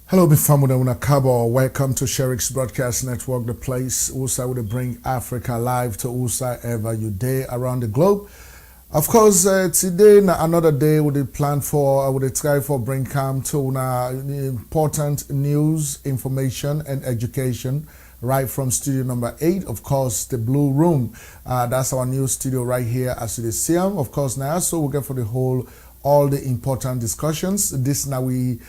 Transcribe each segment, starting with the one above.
Hello, my family. Kabo. Welcome to Sheriff's Broadcast Network, the place also would bring Africa live to whosoever you day around the globe. Of course, today another day with plan for with try for bring come to important news, information, and education right from studio number 8. Of course, the Blue Room. That's our new studio right here as you see. Of course, now so we get for the whole. All the important discussions. This now we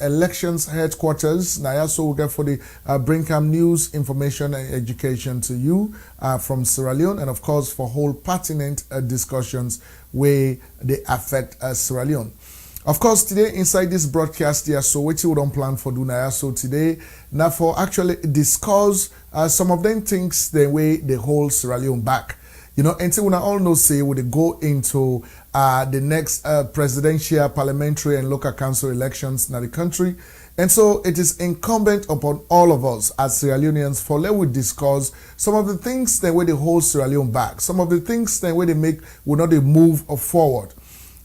elections headquarters. Now also we get for the Brinkham news, information, and education to you from Sierra Leone, and of course for whole pertinent discussions where they affect Sierra Leone. Of course, today inside this broadcast here, so what you don't plan for do now. So today, now for actually discuss some of them things the way they hold Sierra Leone back. You know, until we all know, say, we go into the next presidential, parliamentary, and local council elections in the country. And so it is incumbent upon all of us as Sierra Leoneans for let we discuss some of the things that way they hold Sierra Leone back, some of the things that way they make will not move forward.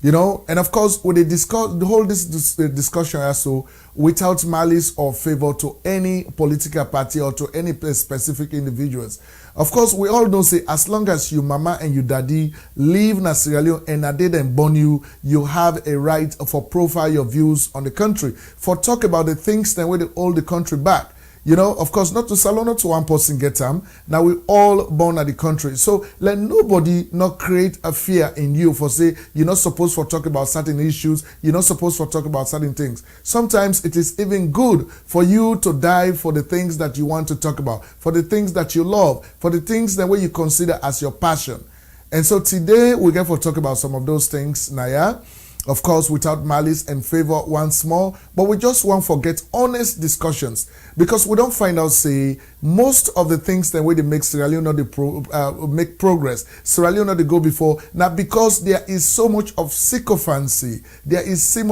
You know, and of course, when they discuss the whole this discussion also without malice or favor to any political party or to any specific individuals. Of course, we all know say as long as you mama and you daddy live in Sierra Leone and they then born you, you have a right for profile your views on the country, for talk about the things that way they hold the country back. You know, of course, not to Salone, not to one person get them. Now we all born at the country. So let nobody not create a fear in you for say, you're not supposed to talk about certain issues. You're not supposed to talk about certain things. Sometimes it is even good for you to die for the things that you want to talk about, for the things that you love, for the things that way you consider as your passion. And so today we get to talk about some of those things, Naya. Of course, without malice and favor once more, but we just want to get honest discussions because we don't find out, say, most of the things that way they make Sierra Leone not make progress, Sierra Leone not go before, now because there is so much of sycophancy, there is so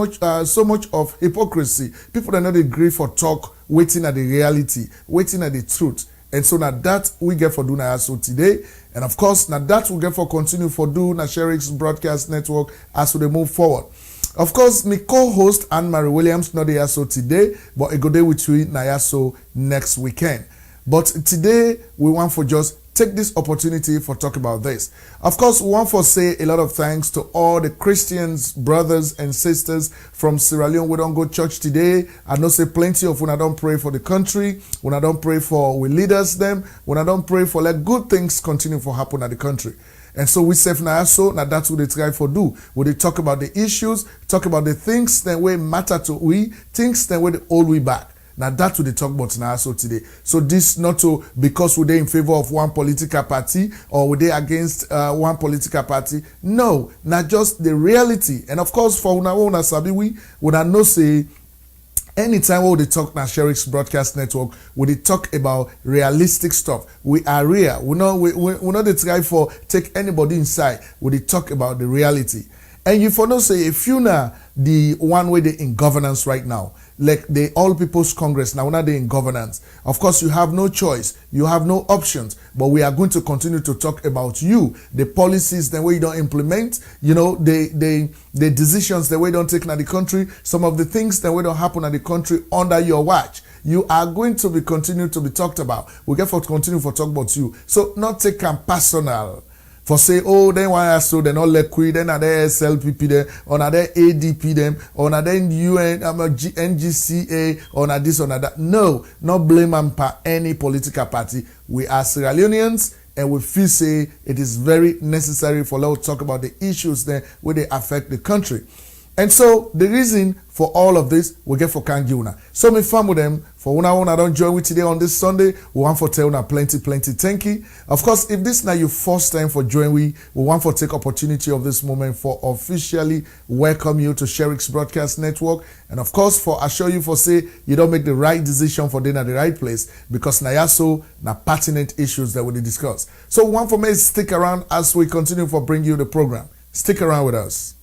much of hypocrisy. People are not agree for talk, waiting at the reality, waiting at the truth. And so now that we get for doing so today. And of course, now that we get for continue for do na Sheriff's Broadcast Network as we move forward. Of course, my co-host Anne-Marie Williams not there so today, but I go there with you na so next weekend. But today we want for just take this opportunity for talk about this. Of course, we want for say a lot of thanks to all the Christians, brothers and sisters from Sierra Leone. We don't go church today. I know say plenty of when I don't pray for the country, when I don't pray for we leaders them, when I don't pray for let good things continue for happen at the country. And so we say now so now that's what they try for do. When they talk about the issues, talk about the things that way matter to we, things that way they hold we back. Now that's what they talk about now so today. So this not to because we're in favor of one political party or we're against one political party. No, not just the reality. And of course for una sabi we would know say anytime we talk na Sheriff's Broadcast Network, we talk about realistic stuff. We are real. We not the try for take anybody inside. We talk about the reality. And you for no say if you na the one way they in governance right now, like the All People's Congress, now they in governance. Of course, you have no choice. You have no options. But we are going to continue to talk about you, the policies, the way you don't implement, you know, the decisions, the way you don't take in the country, some of the things that way don't happen in the country under your watch. You are going to be continue to be talked about. We get for continue for talk about you. So not take them personal. For say, oh, then why so they not liquid, then are there SLPP them, or are there ADP them, or are there UN, NGCA, or are this or that. No, not blame them for any political party. We are Sierra Leoneans, and we feel say it is very necessary for us to talk about the issues there where they affect the country. And so the reason for all of this, we get for Kangiuna. So me fam with them, for una don't join with today on this Sunday, we want for tell una plenty thank you. Of course, if this now your first time for join we want for take opportunity of this moment for officially welcome you to Sheriff's Broadcast Network. And of course, for assure you for say you don't make the right decision for dinner at the right place because na so na pertinent issues that we discuss. So one for me stick around as we continue for bring you the program. Stick around with us.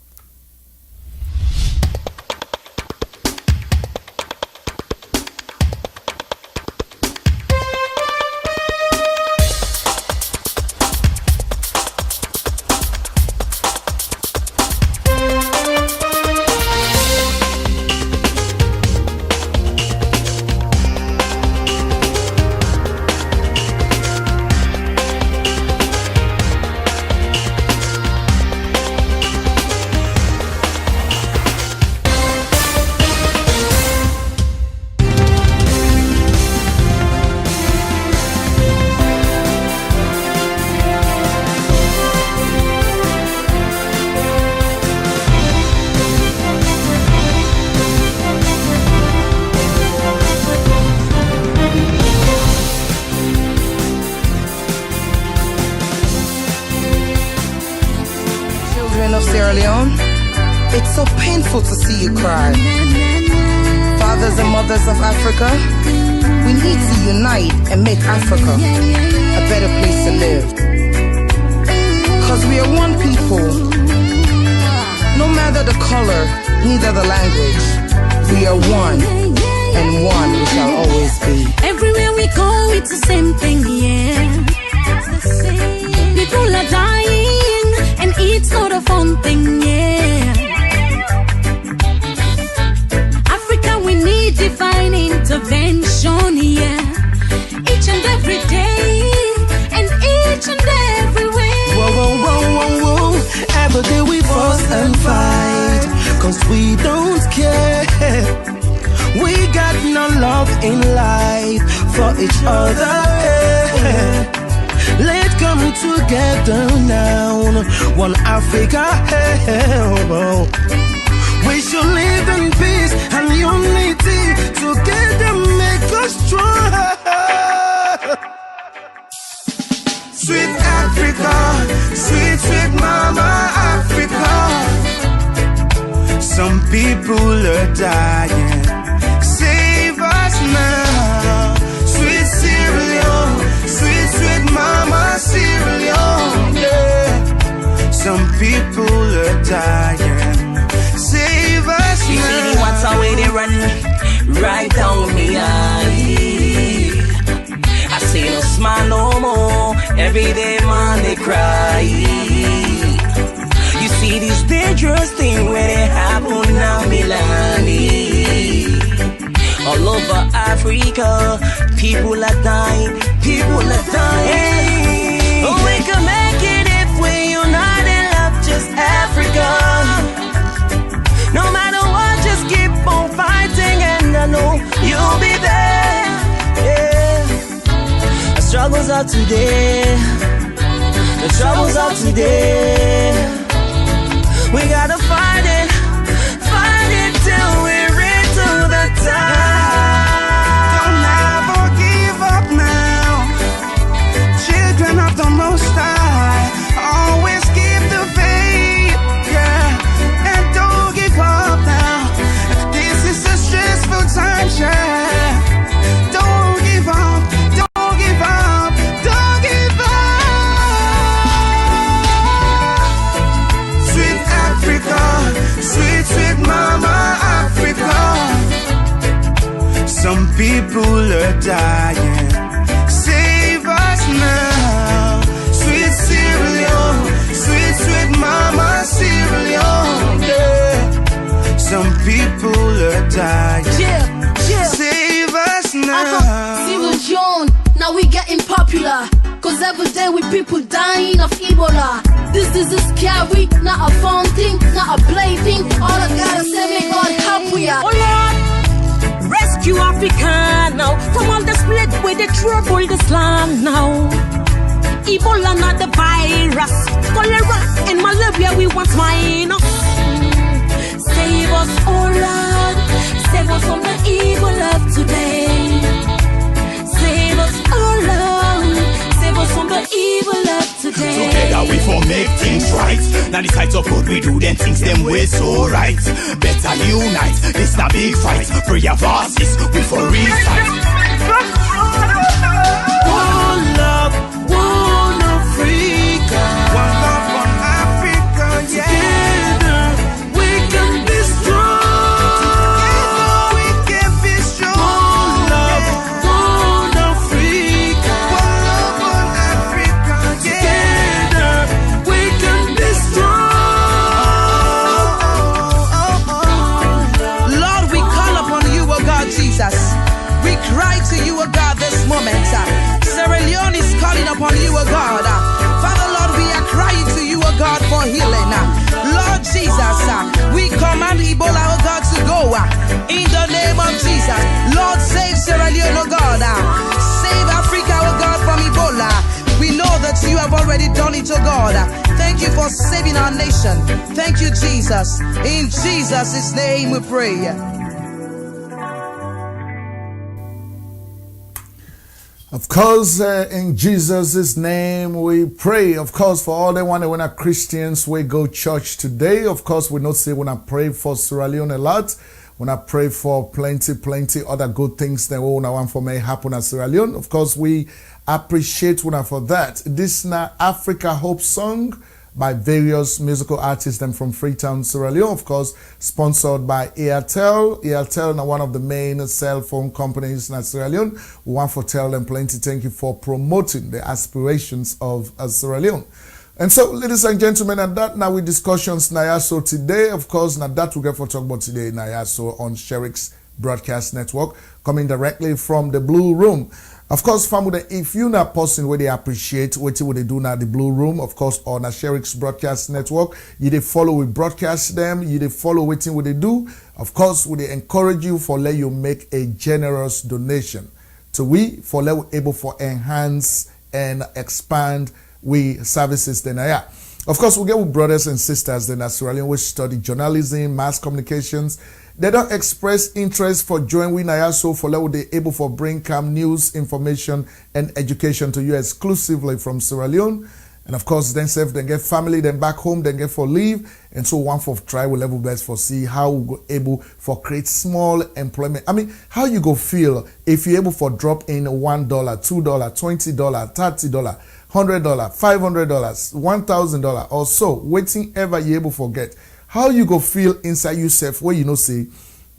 of Sierra Leone, it's so painful to see you cry. Fathers and mothers of Africa, we need to unite and make Africa a better place to live. Cause we are one people. No matter the color, neither the language. We are one, and one we shall always be. Everywhere we go, it's the same thing, yeah. People are dying, and it's not a fun thing, yeah. Africa, we need divine intervention, yeah. Each and every day, and each and every way. Whoa, whoa, whoa, whoa, whoa. Every day we fuss and fight, cause we don't care. We got no love in life for each other. Let's come together now, one Africa. We should live in peace and unity. Together make us strong. Sweet Africa, sweet, sweet mama Africa. Some people are dying. Save us now. Sweet Sierra Leone, sweet, sweet mama Sierra Leone, yeah. Some people are dying. Save us now. You see the water where they run right down me eye. I see no smile no more. Every day man they cry. You see this dangerous thing where they happen now Milani. All over Africa, people are dying, people are dying. Oh, we can make it if we unite in love, just Africa. No matter what, just keep on fighting, and I know you'll be there. Yeah. The struggles of today, the troubles of today. We gotta fight it till we reach to the top. Don't ever give up now. Children of the Most High, always keep the faith, yeah, and don't give up now. This is a stressful time, yeah. Don't give up, don't give up, don't give up. Sweet Africa, sweet, sweet mama Africa. Some people are dying. Save us now. Sweet Sierra Leone, sweet, sweet mama Sierra Leone, yeah. Some people are dying. Save us now. Sierra Leone, now we getting popular. Cause every day we people dying of Ebola. This is scary, not a fun thing, not a plaything. All I gotta say, may God help we are. Oh Lord, rescue Africa now from all the split with the trouble this land now. Ebola not the virus, cholera and malaria we want minus. Save us, oh Lord, save us from the evil of today. Save us, oh Lord, save us from the evil of today. Together we for make things right. Now the sides of good we do, then things them way so right. Better unite, this not big fight. Prayer verses, we for real fight. One love, one Africa. One love, one Africa, yeah. Together we can be strong. Together we can be strong. One love, one Africa. One love, one Africa, yeah. Together we can be strong. Lord, we call upon you, O God Jesus. We cry to you, O God, this moment. Sierra Leone is calling upon you, O God. Father, Lord, we are crying to you, O God, for healing. Lord Jesus, we command Ebola, O God, to go in the name of Jesus. Lord, save Sierra Leone, O God. Save Africa, O God, from Ebola. We know that you have already done it, O God. Thank you for saving our nation. Thank you, Jesus. In Jesus' name we pray. Of course, in Jesus' name we pray. Of course, for all the one that when are Christians, we go church today. Of course, we not say when I pray for Sierra Leone a lot. When I pray for plenty other good things that we want for may happen at Sierra Leone. Of course, we appreciate one for that. This now Africa Hope song by various musical artists them from Freetown, Sierra Leone, of course, sponsored by Airtel. Airtel now one of the main cell phone companies in Sierra Leone. We want to tell them plenty thank you for promoting the aspirations of Sierra Leone. And so, ladies and gentlemen, and that now we discussions Nayaso today. Of course, now that we get for talk about today, Nayaso on Sheriff's Broadcast Network, coming directly from the Blue Room. Of course, family, if you're not person where they appreciate what they do now the Blue Room, of course, on a Sheriff's Broadcast Network, you they follow we broadcast them, you they follow what they do. Of course, we they encourage you for let you make a generous donation. So we for let we able for enhance and expand we services then yeah. Of course, we get with brothers and sisters then as Sierra Leone, we study journalism, mass communications. They don't express interest for joining with Nayaso for let they able for bring calm news, information, and education to you exclusively from Sierra Leone. And of course, then self, then get family, then back home, then get for leave. And so one for try will level best for see how we go able for create small employment. I mean, how you go feel if you're able for drop in $1, $2, $20, $30, $100, $500, $1,000 or so, waiting ever you able for get. How you go feel inside yourself where you know say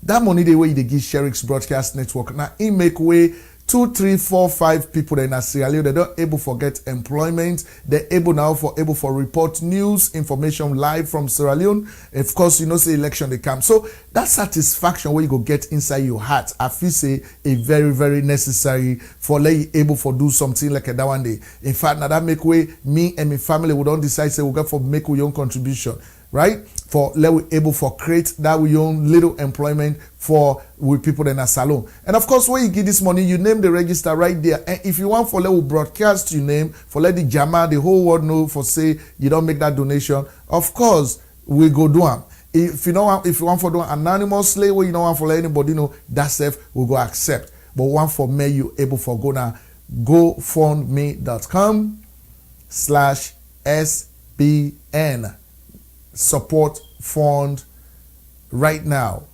that money the way they give Sheriff's Broadcast Network now it make way 2, 3, 4, 5 people that in Sierra Leone, they don't able for get employment. They're able now for report news, information live from Sierra Leone. Of course, you know say election they come. So that satisfaction where you go get inside your heart, I feel say a very necessary for let you able for do something like that one day. In fact, now that make way me and my family we don't decide say we got for make your own contribution. Right? For let we able for create that we own little employment for with people in a salon. And of course, when you give this money, you name the register right there. And if you want for let we broadcast your name, for let the Jama, the whole world know for say you don't make that donation, of course we go do them. If you want for do anonymously, where you don't want for let anybody know, that's safe, we go accept. But one for me, you able for go now gofundme.com/SBN. Support fund right now.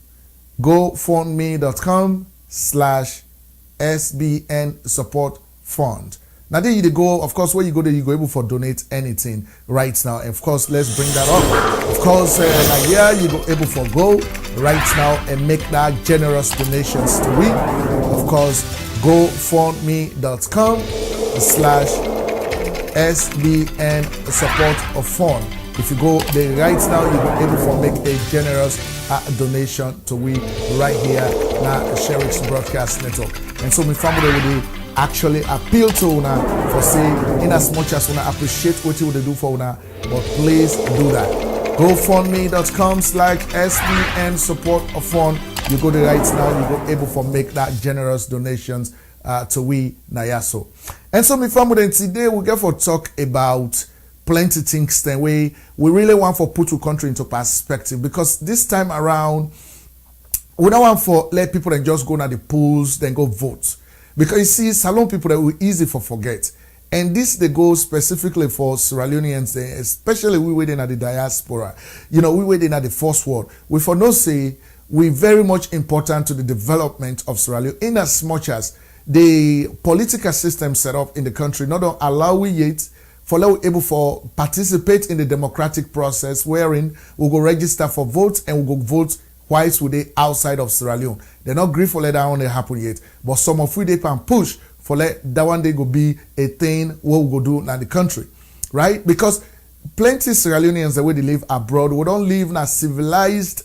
gofundme.com/SBN support fund. Now there you go. Of course, where you go there, you go able for donate anything right now. And of course, let's bring that up. Of course, here you go able for go right now and make that generous donations to we. Of course, gofundme.com/SBN support of fund. If you go there right now, you'll be able to make a generous donation to we right here now Sheriff's Broadcast Network. And so my family will actually appeal to una for saying in as much as una appreciate what you would do for una, but please do that. GoFundMe.com/SBN support of fund. You go there right now, you go able to make that generous donations to we Nayaso. And so my family today we get for talk about plenty things then we really want for put your country into perspective, because this time around we don't want for let people and just go to the polls then go vote, because you see Salone people that will easy for forget, and this they go specifically for Sierra Leoneans, especially we waiting at the diaspora. You know, we waiting at the first world. We for no say we very much important to the development of Sierra Leone, in as much as the political system set up in the country not allow we yet for let we able for participate in the democratic process, wherein we go register for votes and we go vote whilst we they outside of Sierra Leone. They're not agree for let that one they happen yet, but some of we they can push for let that one they go be a thing what we go do in the country, right? Because plenty Sierra Leoneans the way they live abroad, we don't live in a civilized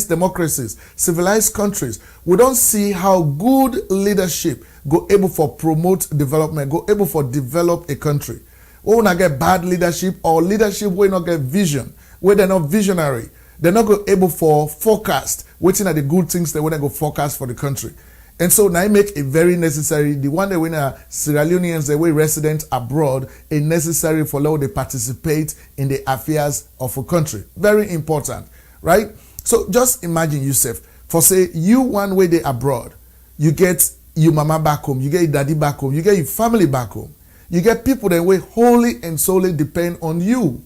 democracies, civilized countries. We don't see how good leadership go able for promote development, go able for develop a country. We not get bad leadership or leadership we not get vision, where they're not visionary. They're not go able for forecast, waiting at the good things they want to go forecast for the country. And so now I make it very necessary, the one that when Sierra Leoneans, the way resident abroad, is necessary for how they participate in the affairs of a country. Very important, right? So just imagine yourself, for say you one way they abroad, you get your mama back home, you get your daddy back home, you get your family back home. You get people that way wholly and solely depend on you.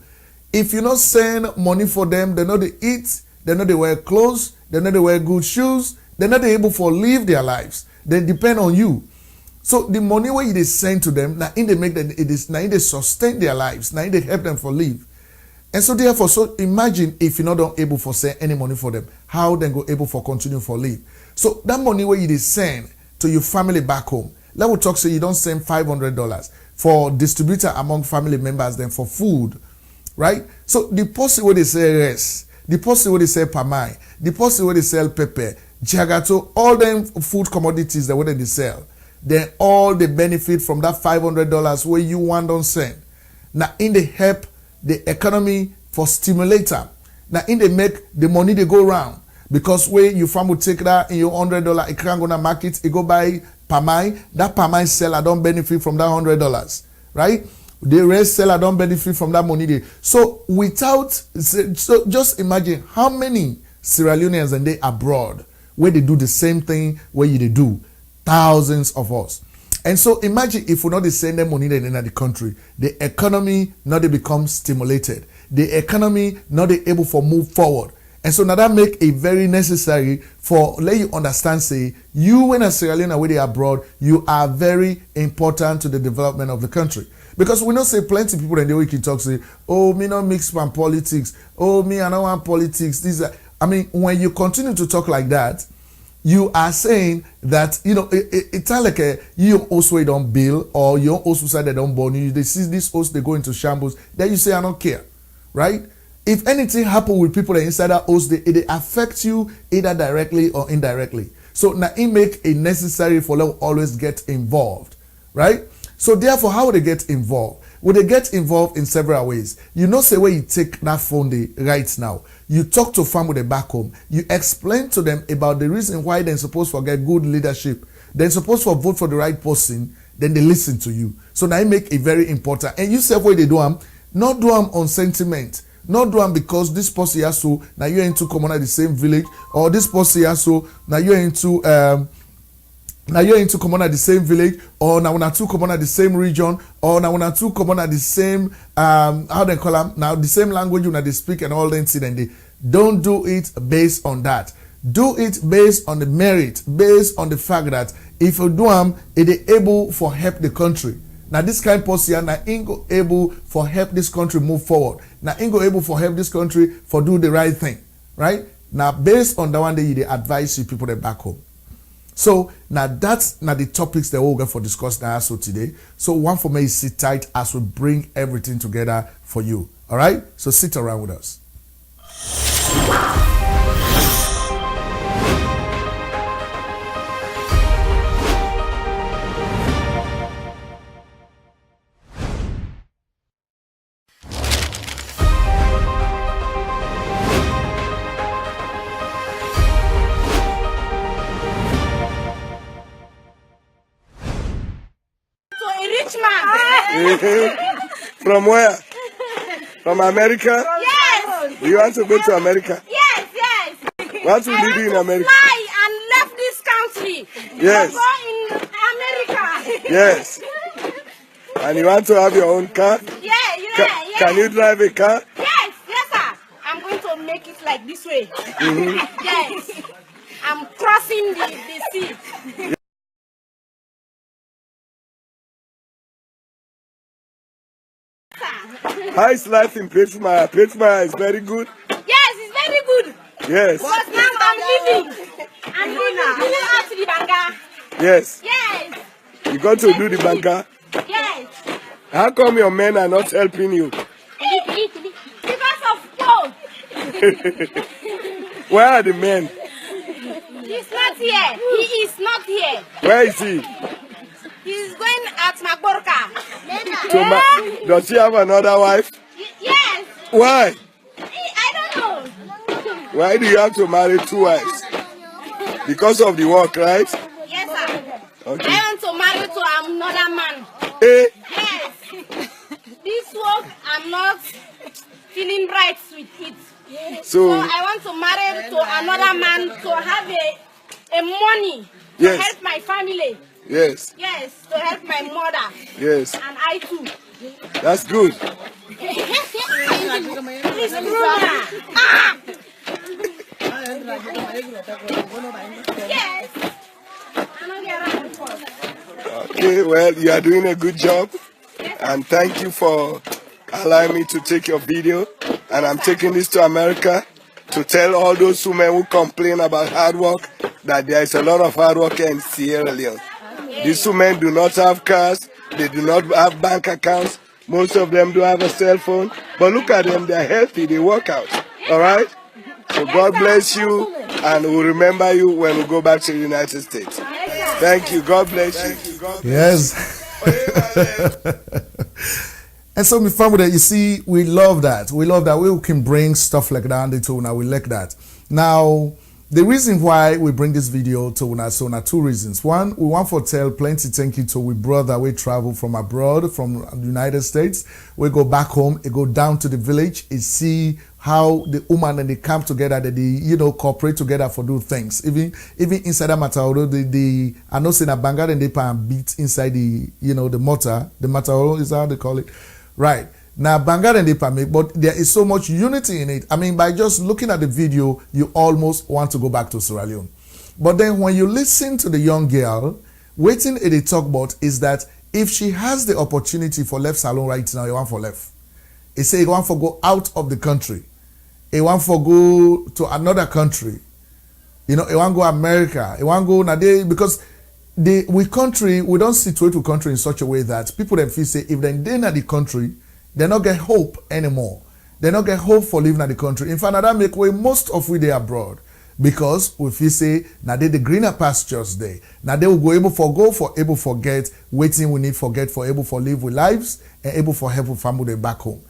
If you not send money for them, they know they eat, they know they wear clothes, they know they wear good shoes, they're not able to live their lives. They depend on you. So the money where you send to them, now in they make them, it is now in they sustain their lives, now in they help them for live. And so therefore, so imagine if you're not able to send any money for them, how then go able for continue for live. So that money where you send to your family back home, let me talk, so you don't send $500 for distributor among family members, then for food, right? So the person where they say rice, the person where they sell pamai, the person where they sell pepper, jagato, all them food commodities that they sell, then all the benefit from that $500 where you want don't send. Now in the help the economy for stimulator. Now in they make the money they go round. Because where your farm will take that in your $100, it can't go to market, it go buy pamai, that pamai seller don't benefit from that $100, right? The rest seller don't benefit from that money there. So so just imagine how many Sierra Leoneans and they abroad where they do the same thing where they do. Thousands of us. And so imagine if we not send them money in the country, the economy not they become stimulated. The economy not they able for move forward. And so now that make it very necessary for let you understand, say, you when a Sierra Leone where they abroad, you are very important to the development of the country. Because we know say plenty of people in the week can talk say, oh, me not mix pan politics. Oh, me I don't want politics. I mean, when you continue to talk like that, you are saying that, you know, it's not like you also don't bill or you also say they don't born you. They see this host, they go into shambles. Then you say, I don't care, right? If anything happen with people that inside that host, it affects you either directly or indirectly. So now it make it necessary for them always get involved, right? So therefore, how would they get involved? Would they get involved in several ways? You know, say where you take that phone right now. You talk to family back home. You explain to them about the reason why they're supposed to get good leadership. They're supposed to vote for the right person. Then they listen to you. So now it make it very important. And you say what they do them, not do them on sentiment. Not do them because this person here so now you're into common at the same village, or this person here so now you're into common at the same village, or now when two common at the same region, or now when two common at the same how they call them now the same language when they speak and all the incident. They don't do it based on that. Do it based on the merit, based on the fact that if you do them, it is able for help the country. Now this kind of person now ain't able for help this country move forward. Now ain't able for help this country for do the right thing, right? Now based on that one day they advise you people that back home. So now that's now the topics that we're going for discuss now so today. So one for me is sit tight as we bring everything together for you. All right? So sit around with us. From where? From America? Yes. Do you want to go to America? Yes, yes. Want to live in America? Fly and left this country. Yes. Go in America. Yes. And you want to have your own car? Yeah. Can you drive a car? Yes, sir. I'm going to make it like this way. Mm-hmm. Yes. I'm crossing the sea. How is life in Pittsburgh? Pittsburgh is very good. Yes, it's very good. Yes. But now I'm living out to the banker. Yes. Yes. You got to do the banker? Yes. How come your men are not helping you? Because of cold. Where are the men? He's not here. He is not here. Where is he? He's going at Magborka. Does he have another wife? Yes. Why? I don't know. Why do you have to marry two wives? Because of the work, right? Yes, sir. Okay. I want to marry to another man. Eh? Yes. This work, I'm not feeling right with it. So I want to marry to another man to have a money Yes. help my family. Yes. Yes, to help my mother. Yes. And I too. That's good. Please, Bruna. Yes. Okay, well, you are doing a good job. And thank you for allowing me to take your video. And I'm taking this to America to tell all those women who complain about hard work that there is a lot of hard work in Sierra Leone. These women do not have cars. They do not have bank accounts. Most of them do have a cell phone. But look at them. They're healthy. They work out. All right? So God bless you. And we'll remember you when we go back to the United States. Thank you. God bless you. Yes. And so, my family, you see, we love that. We love that we can bring stuff like that into Una. We like that. Now, the reason why we bring this video to Una, so Una, two reasons. One, we want to tell plenty thank you to we brother. We travel from abroad, from the United States. We go back home, and go down to the village and see how the woman and they come together, that they, cooperate together for do things. Even inside the Matahoro, I know in a Bangad and they pan beat inside the, the mortar. The Matahoro is how they call it. Right. Now, Bangad and they pan make, but there is so much unity in it. I mean, by just looking at the video, you almost want to go back to Sierra Leone. But then when you listen to the young girl, waiting at the talk about is that if she has the opportunity for left Salone right now, you want for left. It say you want for go out of the country. You want for go to another country. You want go America. You want go Nade, because we don't situate the country in such a way that people then feel say if they're in the country, they not get hope anymore. They not get hope for living in the country. In fact, that make way most of we they abroad. Because we feel say now they the greener pastures there. Now they will go able for forget, waiting we need forget for able for live with lives and able for help with family back home.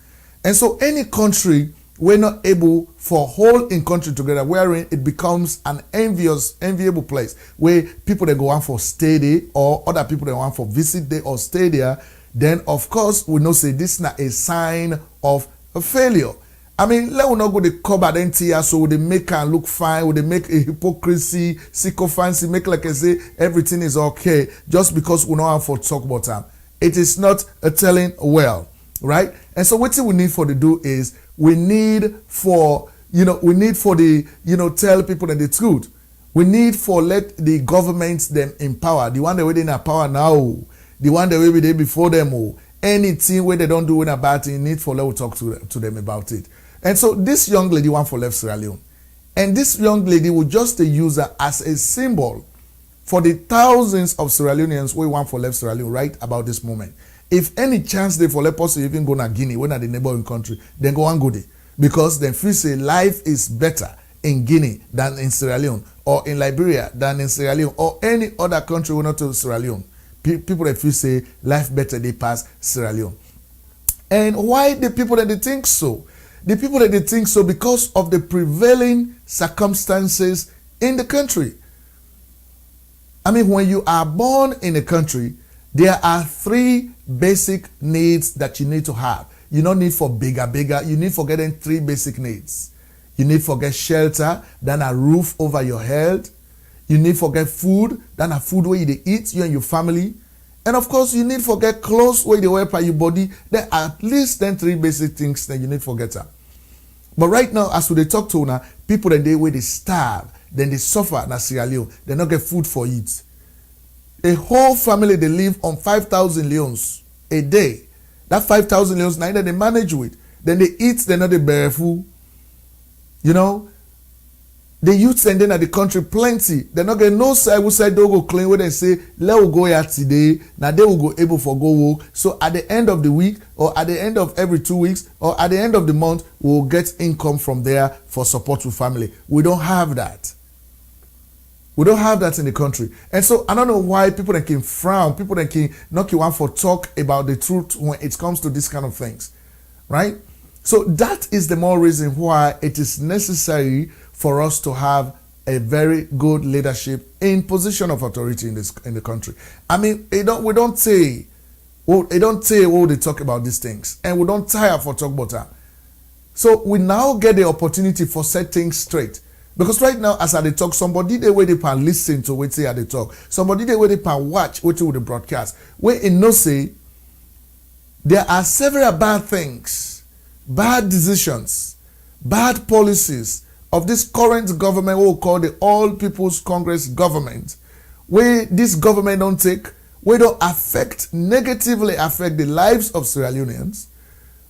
And so any country we're not able for whole in country together, wherein it becomes an enviable place where people that go on for stay there or other people that want for visit there or stay there, then of course we know say this is not a sign of a failure. I mean, let us not go the cover then tear so they make and look fine, would they make a hypocrisy, sycophancy, make like I say everything is okay just because we know how for talk about them. It is not a telling well, right? And so what we need for to do is we need for the tell people that the truth. We need for let the governments them empower. The one that we in power now, the one that we be there before them. Anything where they don't do about it, need for let we talk to them about it. And so this young lady want for left Sierra Leone. And this young lady will just use her as a symbol for the thousands of Sierra Leoneans who want for left Sierra Leone right about this moment. If any chance they for let us even go to Guinea, when at the neighboring country, then go and go there. Because then feel say life is better in Guinea than in Sierra Leone, or in Liberia than in Sierra Leone, or any other country we're not to Sierra Leone. People that feel say life better, they pass Sierra Leone. And why the people that they think so? The people that they think so because of the prevailing circumstances in the country. I mean, when you are born in a country, there are three basic needs that you need to have. You don't need for bigger. You need for getting three basic needs. You need for get shelter, then a roof over your head. You need for get food, then a food where you eat, you and your family. And of course, you need for get clothes where they wear by your body. There are at least then three basic things that you need for get. But right now, as we talk to now, people that they where they starve, then they suffer in Sierra Leone. They not get food for it. A whole family they live on 5,000 leones a day. That 5,000 leones, neither they manage with. Then they eat, they not they bear food. The youths and then at the country plenty. They not get no side who side they go clean where they say, let us go here today. Now they will go able for go work. So at the end of the week, or at the end of every 2 weeks, or at the end of the month, we'll get income from there for support to family. We don't have that. We don't have that in the country. And so I don't know why people that can frown, people that can knock you out for talk about the truth when it comes to this kind of things. Right? So that is the more reason why it is necessary for us to have a very good leadership in position of authority in the country. I mean, we don't say they talk about these things, and we don't tire for talk about that. So we now get the opportunity for set things straight. Because right now, as I dey talk, somebody dey where they can listen to what say I dey talk. Somebody dey where they can watch what with the broadcast. Where in no say, there are several bad things, bad decisions, bad policies of this current government, what we call the All People's Congress government, where this government don't take, where don't negatively affect the lives of Sierra Leoneans.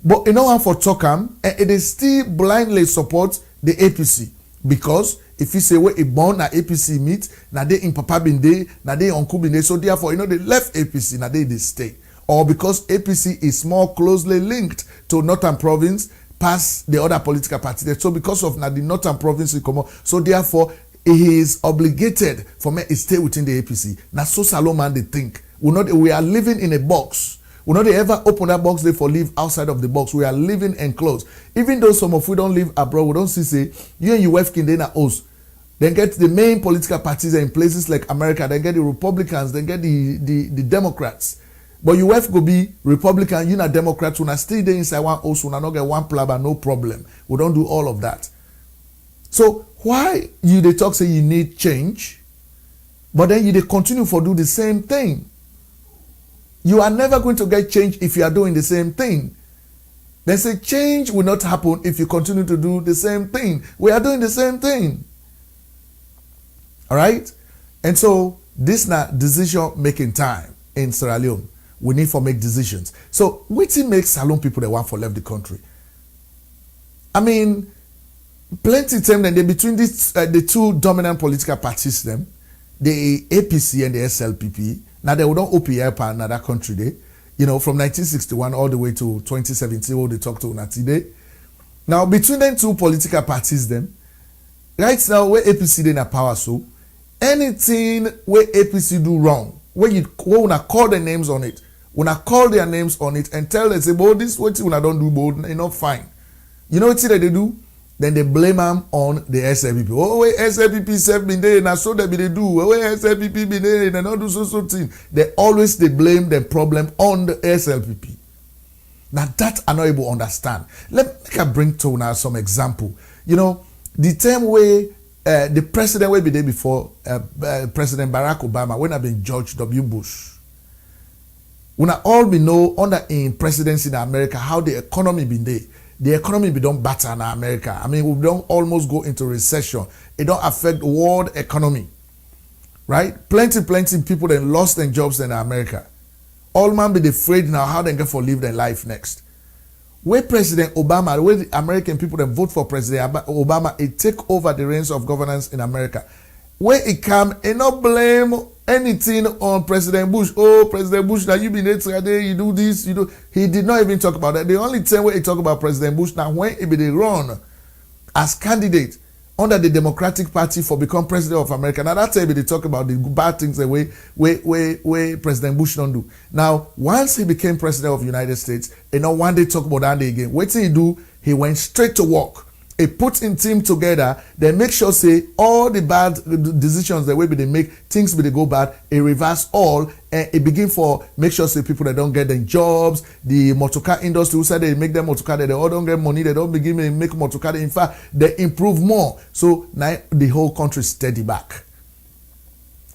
But you know how for Tokam, and it is still blindly support the APC. Because if you say where a born na APC meet, na they in Papa Binde, na they uncle Binde, so therefore they left APC, na they stay. Or because APC is more closely linked to Northern Province past the other political parties. So because of na the Northern Province in Como, so therefore he is obligated for me to stay within the APC. Now so Salone they think. We are living in a box. We not ever open that box there for live outside of the box. We are living enclosed. Even though some of we don't live abroad, we don't see say you and your wife can then host. Then get the main political parties in places like America. Then get the Republicans. Then get the Democrats. But your wife go be Republican. You not Democrats. We not stay there inside one house. We not get one plaba. No problem. We don't do all of that. So why you they talk say you need change, but then you they continue for do the same thing? You are never going to get change if you are doing the same thing. They say change will not happen if you continue to do the same thing. We are doing the same thing. All right? And so this now decision making time in Sierra Leone. We need to make decisions. So what makes Salone people that want for left the country? I mean, plenty time then they between these the two dominant political parties them, the APC and the SLPP. Now they would not open up another country day, from 1961 all the way to 2017, all they talk to today. Now between them two political parties, them right now where APC they in power, so anything where APC do wrong, where you wanna call their names on it, wanna call their names on it and tell them say, "Boy, this what you wanna don't do, boy, you not fine." You know what they do? Then they blame them on the SLPP. Oh, wait, SLPP self been there, and so they do. Oh, wait, SLPP been there, and not do so thing. They blame the problem on the SLPP. Now that I not able to understand. Let me bring to now some example. The time where the president will be there before President Barack Obama, when I've been George W. Bush. When I all be know under in presidency in America how the economy been there. The economy be done better in America. I mean, we don't almost go into recession. It don't affect the world economy. Right? Plenty people that lost their jobs in America. All man be afraid now how they get for live their life next. Where President Obama, where the American people that vote for President Obama, it take over the reins of governance in America. Where it come, and not blame anything on President Bush. Oh, President Bush, now you been there, you do this, you do. He did not even talk about that. The only time where he talk about President Bush now when he be they run as candidate under the Democratic Party for become president of America. Now that time they talk about the bad things the way President Bush don't do. Now once he became president of the United States, one day talk about that day again. What did he do? He went straight to work. He put in team together, they make sure say all the bad decisions the way they make, things they go bad, he reverse all, and it begin for make sure say people that don't get their jobs, the motorcar industry who said they make them motorcar, they all don't get money, they don't begin to make motorcar, in fact, they improve more. So now the whole country steady back.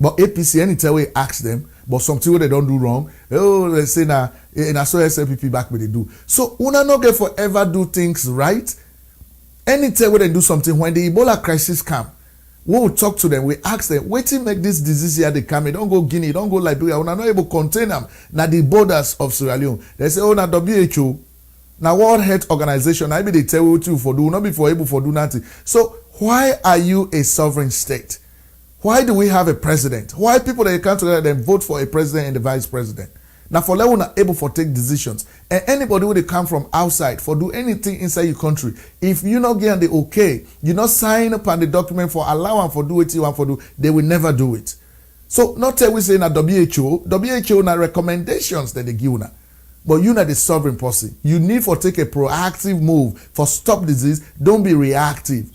But APC, anytime we ask them, but something they don't do wrong, they say now, and I saw SLPP back what they do. So una not get forever do things right. Anytime when they do something, when the Ebola crisis come, we will talk to them, we ask them, wait till make this disease here they come, don't go Guinea, don't go Liberia, we're not able to contain them. Now the borders of Sierra Leone. They say, now WHO, now World Health Organization, maybe they tell you to for do, not before able for do nothing. So why are you a sovereign state? Why do we have a president? Why people that come together and vote for a president and the vice president? Now for them not able for take decisions. And anybody who they come from outside for do anything inside your country, if you not get the okay, you not sign up on the document for allowing for do what you want for do, they will never do it. So not tell we say na WHO na recommendations that they give you. But you not the sovereign person. You need for take a proactive move for stop disease. Don't be reactive.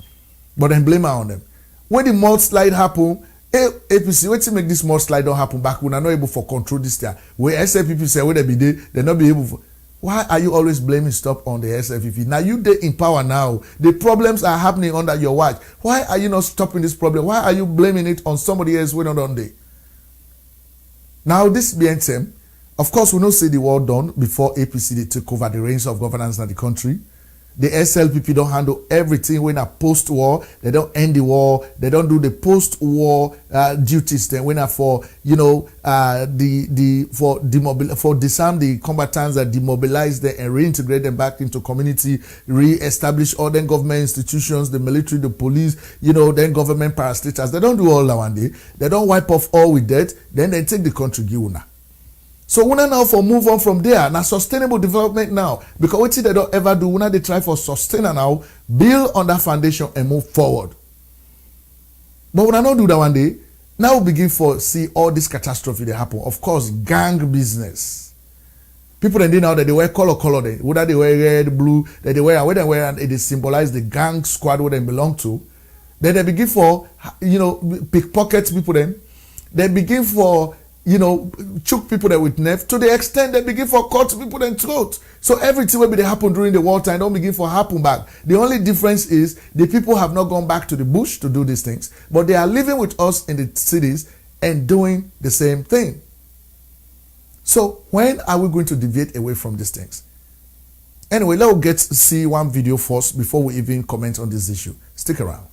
But then blame on them. When the mudslide happen, APC, wait to make this mudslide don't happen back when I'm not able for control this year. Where SLPP say where they be there, they not be able for. Why are you always blaming stuff on the SFPP? Now you dey in power now. The problems are happening under your watch. Why are you not stopping this problem? Why are you blaming it on somebody else when not on there? Now this BNTM, of course, we don't see the war done before APC they took over the reins of governance in the country. The SLPP don't handle everything when a post-war. They don't end the war. They don't do the post-war duties. Then when for for disarm the combatants that demobilize them and reintegrate them back into community, re-establish all then government institutions, the military, the police, then government parastatals. They don't do all that one day. They don't wipe off all with that. Then they take the country giuna. So we now for move on from there. Now sustainable development now. Because what they don't ever do, when they try for sustain now, build on that foundation and move forward. But when I don't do that one day, now we begin for see all this catastrophe that happen. Of course, gang business. People then now that they wear color then. Whether they wear red, blue, that they wear, whether they wear and it symbolize the gang squad where they belong to. Then they begin for, pickpocket people then. They begin for choke people there with knife to the extent they begin for cut people in throat. So everything will be they happen during the wartime don't begin for happen back. The only difference is the people have not gone back to the bush to do these things, but they are living with us in the cities and doing the same thing. So when are we going to deviate away from these things? Anyway, let's get to see one video first before we even comment on this issue. Stick around.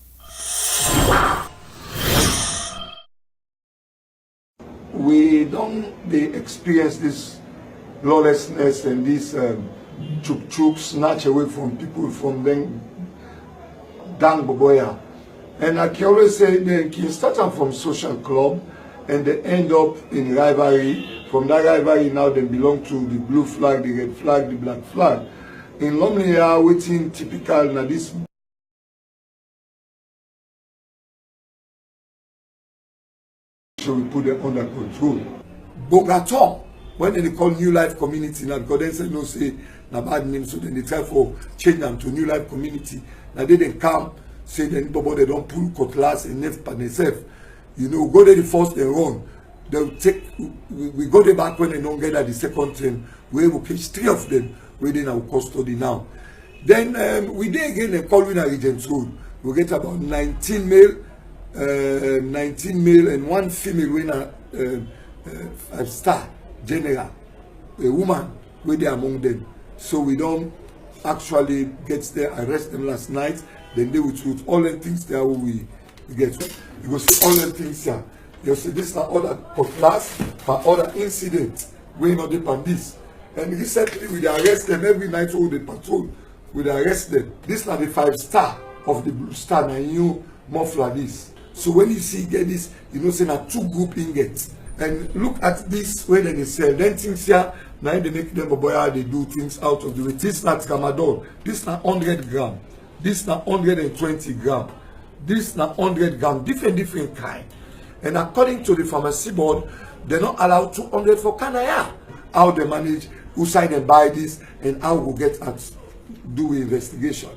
We don't experience this lawlessness and this troop snatch away from people from them gang boboya. And I can always say they can start from social club and they end up in rivalry. From that rivalry now they belong to the blue flag, the red flag, the black flag. In Lumley are waiting typical now this we put them under control. Bogaton, when they call New Life Community now, because they say no say na bad name, so then they try for change them to New Life Community. Now they then come, say then they don't pull cutlass and knife by themselves. Go there the first and run. They'll take we go there back when they don't get at the second time, we will catch 3 of them within our custody now. Then we did again and call in a Regent's Road. We get about 19 male. 19 male and 1 female winner, 5-star general, a woman where they among them. So we don't actually get there, arrest them last night, then they will shoot all the things there we get. You go see all the things here. You see this is other class, but other incidents going on the this. And recently we arrest them every night all the patrol. We arrest them. This is not the 5-star of the blue star, and you muffler this. So when you see get this, say that 2 group ingots. And look at this way they sell. Then things here, now they make them boy they do things out of the way. This not Camadol. This not 100 gram. This not 120 gram. This not 100 gram. Different kind. And according to the pharmacy board, they're not allowed 200 for Kanaya. How they manage, who sign and buy this, and how we get at do investigation.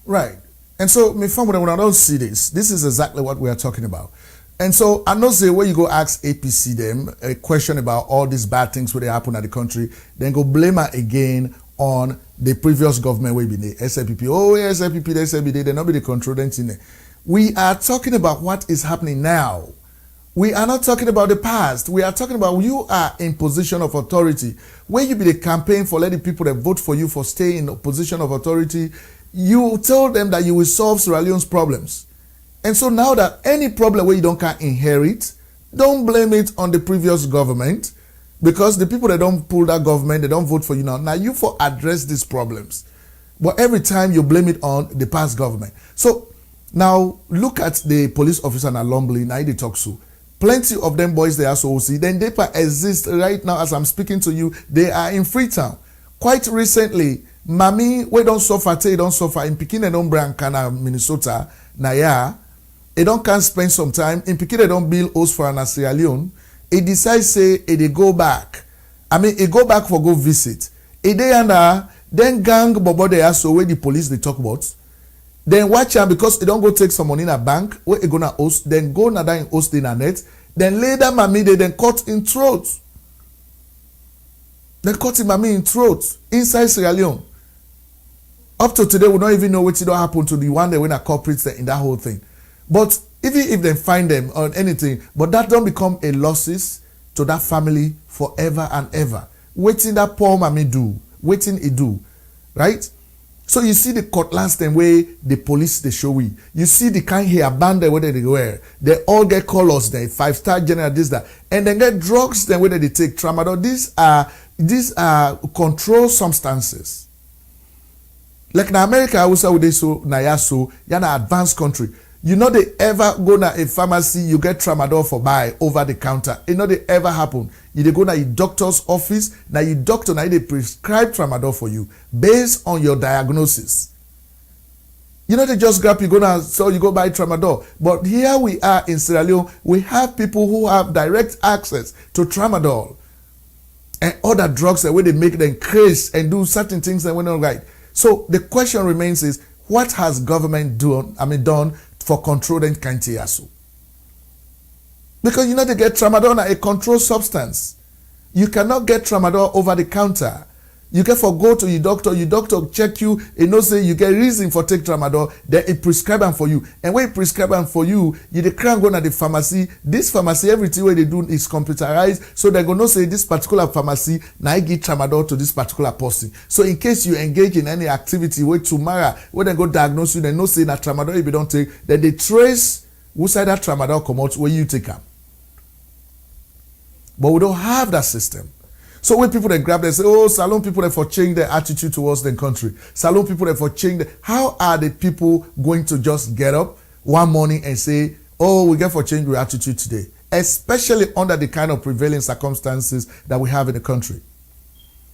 Right. And so, my family, when I don't see this is exactly what we are talking about. And so, I know say when you go ask APC them a question about all these bad things where they happen at the country, then go blame her again on the previous government where be the SLPP. Oh, SLPP, the SLPP, they not be the controlling thing. We are talking about what is happening now. We are not talking about the past. We are talking about you are in position of authority. Where you be the campaign for letting people that vote for you for staying in a position of authority, you tell them that you will solve Sierra Leone's problems. And so now that any problem where you don't can inherit, don't blame it on the previous government, because the people that don't pull that government, they don't vote for you now. Now you for address these problems. But every time you blame it on the past government. So now look at the police officer in Lombly, now they talk so. Plenty of them boys they are so see. Then they exist right now as I'm speaking to you. They are in Freetown. Quite recently, Mami, we don't suffer, they don't suffer. In Pekin, they don't bring Kana, Minnesota, Naya. They don't can spend some time. In Pekin, they don't build house for an Sierra Leone. It decides say, they go back. It go back for go visit. They under then gang bobo they are so where the police they talk about. Then watch out because they don't go take some money in a bank where they gonna host. Then go na in host in a net. Then later, Mami they then cut in throat. They cut him, in throat inside Sierra Leone. Up to today, we don't even know what happened to the one that when a culprits in that whole thing. But even if they find them on anything, but that don't become a losses to that family forever and ever. Waiting that poor mommy do, waiting he do, right? So you see the cutlass them way the police they show we. You see the kind here abandoned where they wear. They all get colors there, 5-star general this that, and then get drugs then where they take tramadol. These are controlled substances. Like in America, I would say so Nayaso, you're an advanced country. You know they ever go to a pharmacy, you get tramadol for buy over the counter. You know they ever happen. You go to your doctor's office, now your doctor now they prescribe tramadol for you based on your diagnosis. You know they just grab you you go buy tramadol. But here we are in Sierra Leone, we have people who have direct access to tramadol and other drugs that way they make them crazy and do certain things that were not right. So the question remains is, what has government done for controlling Kantiasu? Because you know they get tramadol, a controlled substance. You cannot get tramadol over the counter. You can go to your doctor check you, say you get reason for take tramadol, then it prescribe them for you. And when it prescribe them for you, you can't go to the pharmacy. This pharmacy, everything what they do is computerized, so they're going to say this particular pharmacy, now I give tramadol to this particular person. So in case you engage in any activity where tomorrow, when they go diagnose you, they know say that tramadol if you don't take, then they trace who side that tramadol come out where you take them. But we don't have that system. So when people they grab, they say, oh, Salone people they for change their attitude towards the country. Salone people they for change. How are the people going to just get up one morning and say, oh, we get for change our attitude today? Especially under the kind of prevailing circumstances that we have in the country.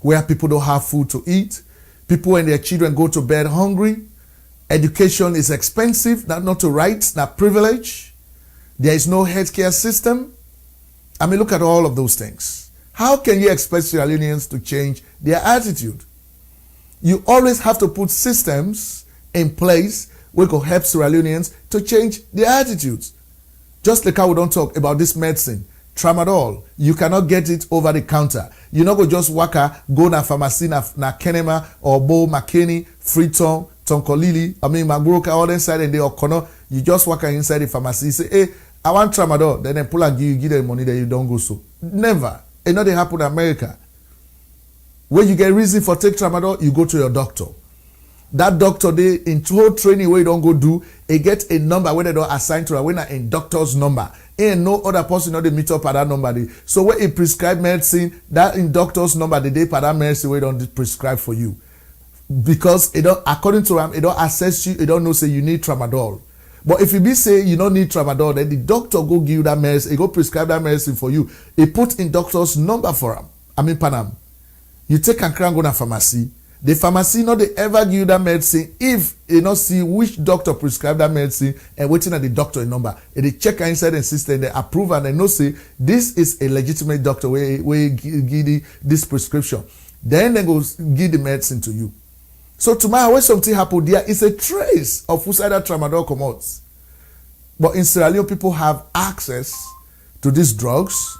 Where people don't have food to eat. People and their children go to bed hungry. Education is expensive, not a right, not privilege. There is no healthcare system. Look at all of those things. How can you expect Sierra Leoneans to change their attitude? You always have to put systems in place which will help Sierra Leoneans to change their attitudes. Just like how we don't talk about this medicine, tramadol. You cannot get it over the counter. You not go just go na pharmacy na Kenema or Bo McKinney, Freetown, Tonkolili, Magburoka, all inside and they Okono. You just inside the pharmacy, say, hey, I want tramadol. Then they pull and give them money that you don't go so. Never. It not happen in America. When you get reason for take tramadol, you go to your doctor. That doctor, they in whole training where you don't go do, they get a number where they don't assign to a winner in doctor's number. And no other person not they meet up at that number. So when he prescribe medicine, that in doctor's number, the day for that medicine where don't prescribe for you. Because it don't, according to them, it don't assess you, it don't know say you need tramadol. But if you be say you don't need tramadol, then the doctor go give you that medicine, he go prescribe that medicine for you. He put in doctor's number for him. Panam. You take and go to pharmacy. The pharmacy not they ever give you that medicine if you not see which doctor prescribe that medicine and waiting at the doctor number. And they check inside the system, they approve and they know say this is a legitimate doctor where give this prescription. Then they go give the medicine to you. So tomorrow when something happen there is a trace of who side that tramadol come out. But in Sierra Leone, people have access to these drugs,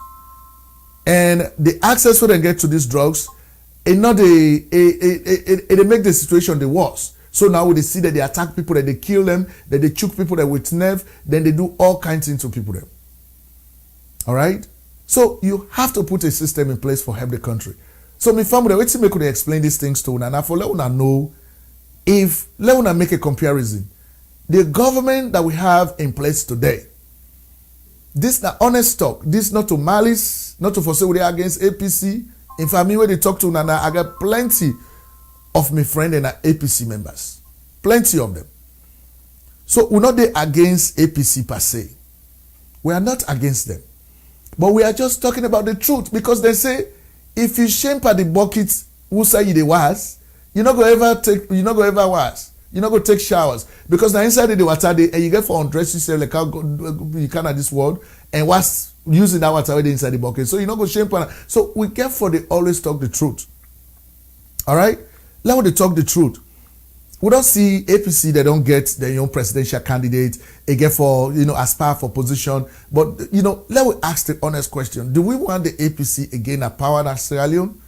and the access when they get to these drugs, it make the situation the worse. So now when they see that they attack people, that they kill them, that they choke people that with nerve, then they do all kinds of things to people. Them. All right. So you have to put a system in place for help the country. So my family, wait till me could explain these things to una. Now for let una know, if let una make a comparison, the government that we have in place today, this na honest talk. This not to malice, not to forsake we against APC. In fact, me when they talk to una, I got plenty of my friend and APC members, plenty of them. So we're not there against APC per se. We are not against them, but we are just talking about the truth because they say. If you shame at the bucket, who say you the was, you're not gonna ever wash. You're not gonna take showers because now inside the water and you get for undress yourself like how you can at this world and was using that water inside the bucket. So you're not gonna shame. So we get for they always talk the truth. All right, let me talk the truth. We don't see APC, they don't get their own presidential candidate, they get for, aspire for position. But, let me ask the honest question. Do we want the APC again at power in Sierra Leone?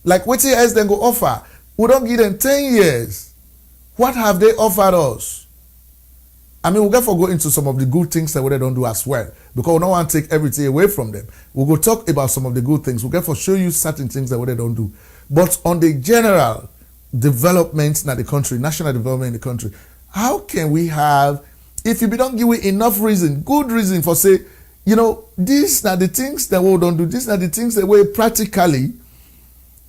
Like what else they go offer? We don't give them 10 years. What have they offered us? I mean, we'll get for go into some of the good things that they don't do as well, because we don't want to take everything away from them. We'll go talk about some of the good things. We'll get for show you certain things that they don't do. But on the general development in the country, national development in the country, how can we have, if you don't give it enough reason, good reason for say, you know, these are the things that we don't do, these are the things that we practically,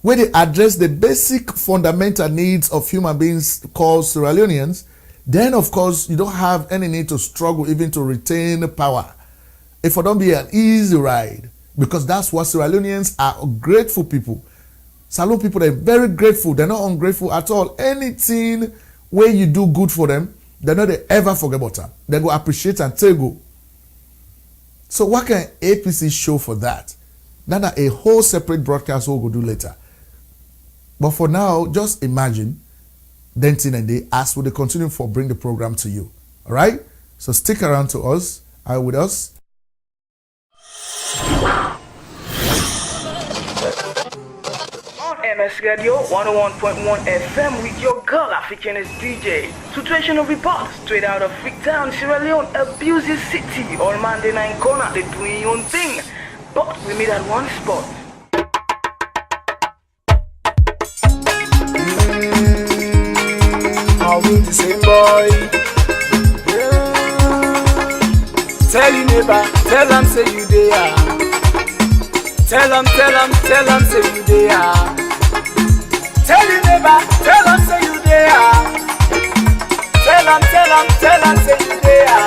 where they address the basic fundamental needs of human beings called Sierra Leoneans, then of course you don't have any need to struggle even to retain power. If it don't be an easy ride, because that's what Sierra Leoneans are, grateful people. Salone people, they're very grateful. They're not ungrateful at all. Anything where you do good for them, they're not they ever forget about them. They go appreciate and take go. So what can APC show for that? That's a whole separate broadcast we'll go do later. But for now, just imagine Denton and they as will they continue for bring the program to you. All right? So stick around to us. Are you with us? MS Radio 101.1 FM with your girl Africanist DJ. Situational report straight out of Freetown, Sierra Leone, abusive city. All Monday night corner, they doing your own thing. But we meet at one spot. Are we the same boy? Yeah. Tell your neighbor, tell them say you there. Tell them say you there. Tell your neighbor, tell them say you there. Tell them say you there.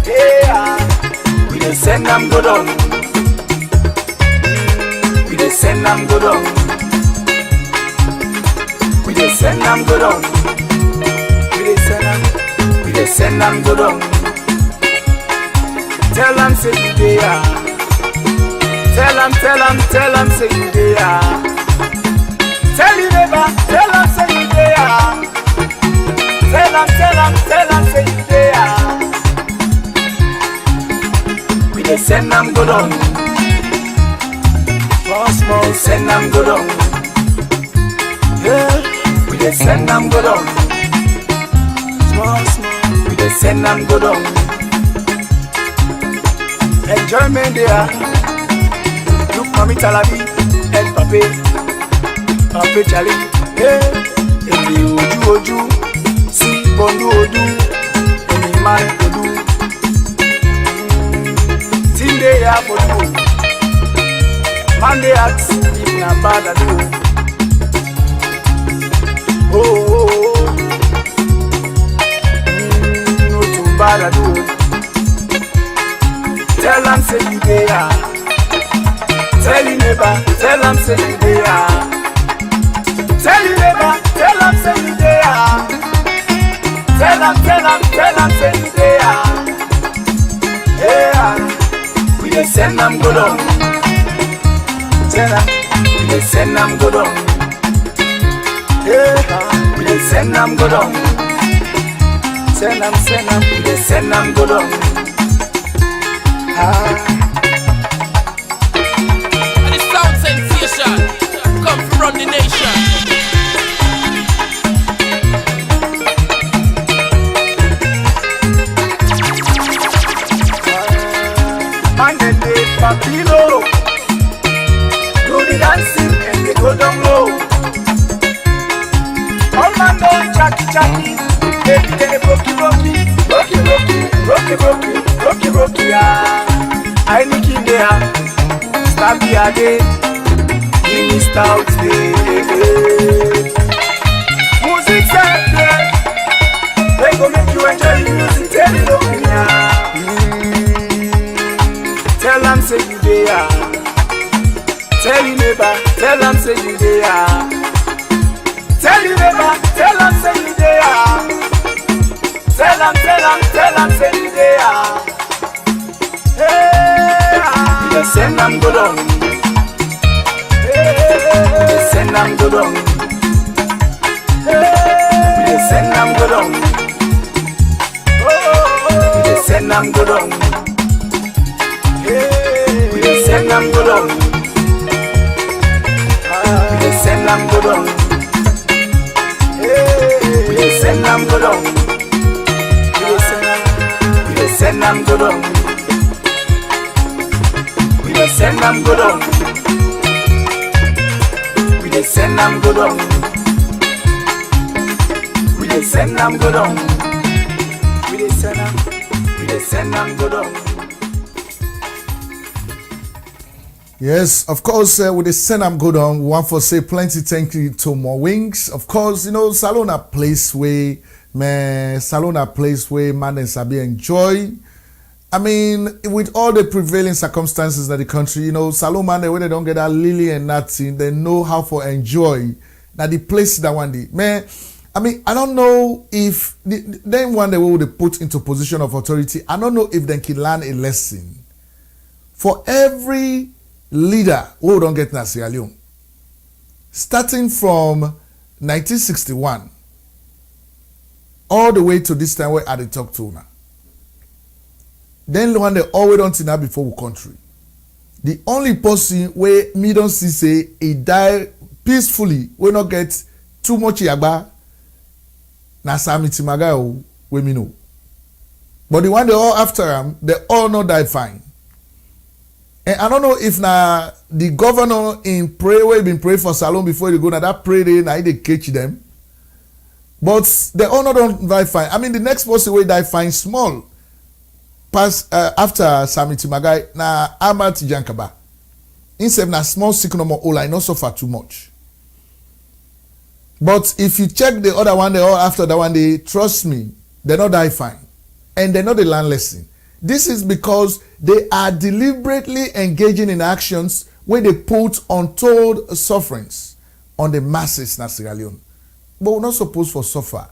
Yeah. We dey send them go down. We dey send them go down. We dey send them go down. We dey send them go down. Tell them say you there. Tell them say you there. Tell you neighbor, tell them say you there. Tell them say you there. We dey send them go down. Small, send them go down. Yeah, we dey send them go down. Small, we dey send them go down. Enjoyment there. Look, mommy Talabi and Pape Charlie. Hey, Ebi Oju, si Bondu Odu, Emi Man Odu. Team day ya for you. Monday acts, if na bad at you. Oh, no too bad at you. Tell them say you there. Tell your neighbor, tell them say you there. Tell your neighbor, tell them say you there. Tell them say you there. Yeah, we dey send them go down. Tell them, we dey send them go down. Yeah, we dey send them go down. Send them, we dey send them go down. And the sound sensation come from the nation. And then they papilo do the dancing and they go down low. All man don't chatty, baby they rocky, yeah. I need in there, stabby again, give me stout day. Music Sunday, they go make you enjoy the music, tell it over yeah. Tell them say you there. Tell your neighbor, tell them say you there. Tell your neighbor, tell them say you there. Tell them say you there. Hey, we dey send them go down. Hey, we dey send them go down. Hey, we dey send them go down. Oh, we dey send them go down. Hey, we dey send them go down. them go down. We dey send them go down. We dey send them go down. We dey send them go down. We dey send them go down. We dey send them go down. We dey send them. We dey send them go down. Yes, of course, with the send them go down, we want to say plenty thank you to More Wings. Of course, you know, Salone a place where, man, Salone a place where man and Sabi enjoy. I mean, with all the prevailing circumstances in the country, you know, Salone man, when they don't get that lily and nothing, they know how to enjoy. Now the place that one day, man, I mean, I don't know if, then one day we would put into position of authority, I don't know if they can learn a lesson. For every leader who don't get na Sierra Leone, starting from 1961 all the way to this time where I talk to now. Then one they always don't see now before we country. The only person where me don't see say he die peacefully, we not get too much yagba na Sami Timaga we me know. But the one they all after him, they all not die fine. And I don't know if now the governor in pray where been pray for Salone before they go now that pray day now they catch them. But the honor don't die fine. I mean the next person will die fine small. Pass after Sami Timagai na Ahmad Tijankaba. Instead na small sick no more all I not suffer too much. But if you check the other one, they all after that one, they trust me, they not die fine. And they know the learn lesson. This is because they are deliberately engaging in actions where they put untold sufferings on the masses in Sierra Leone. But we're not supposed to suffer.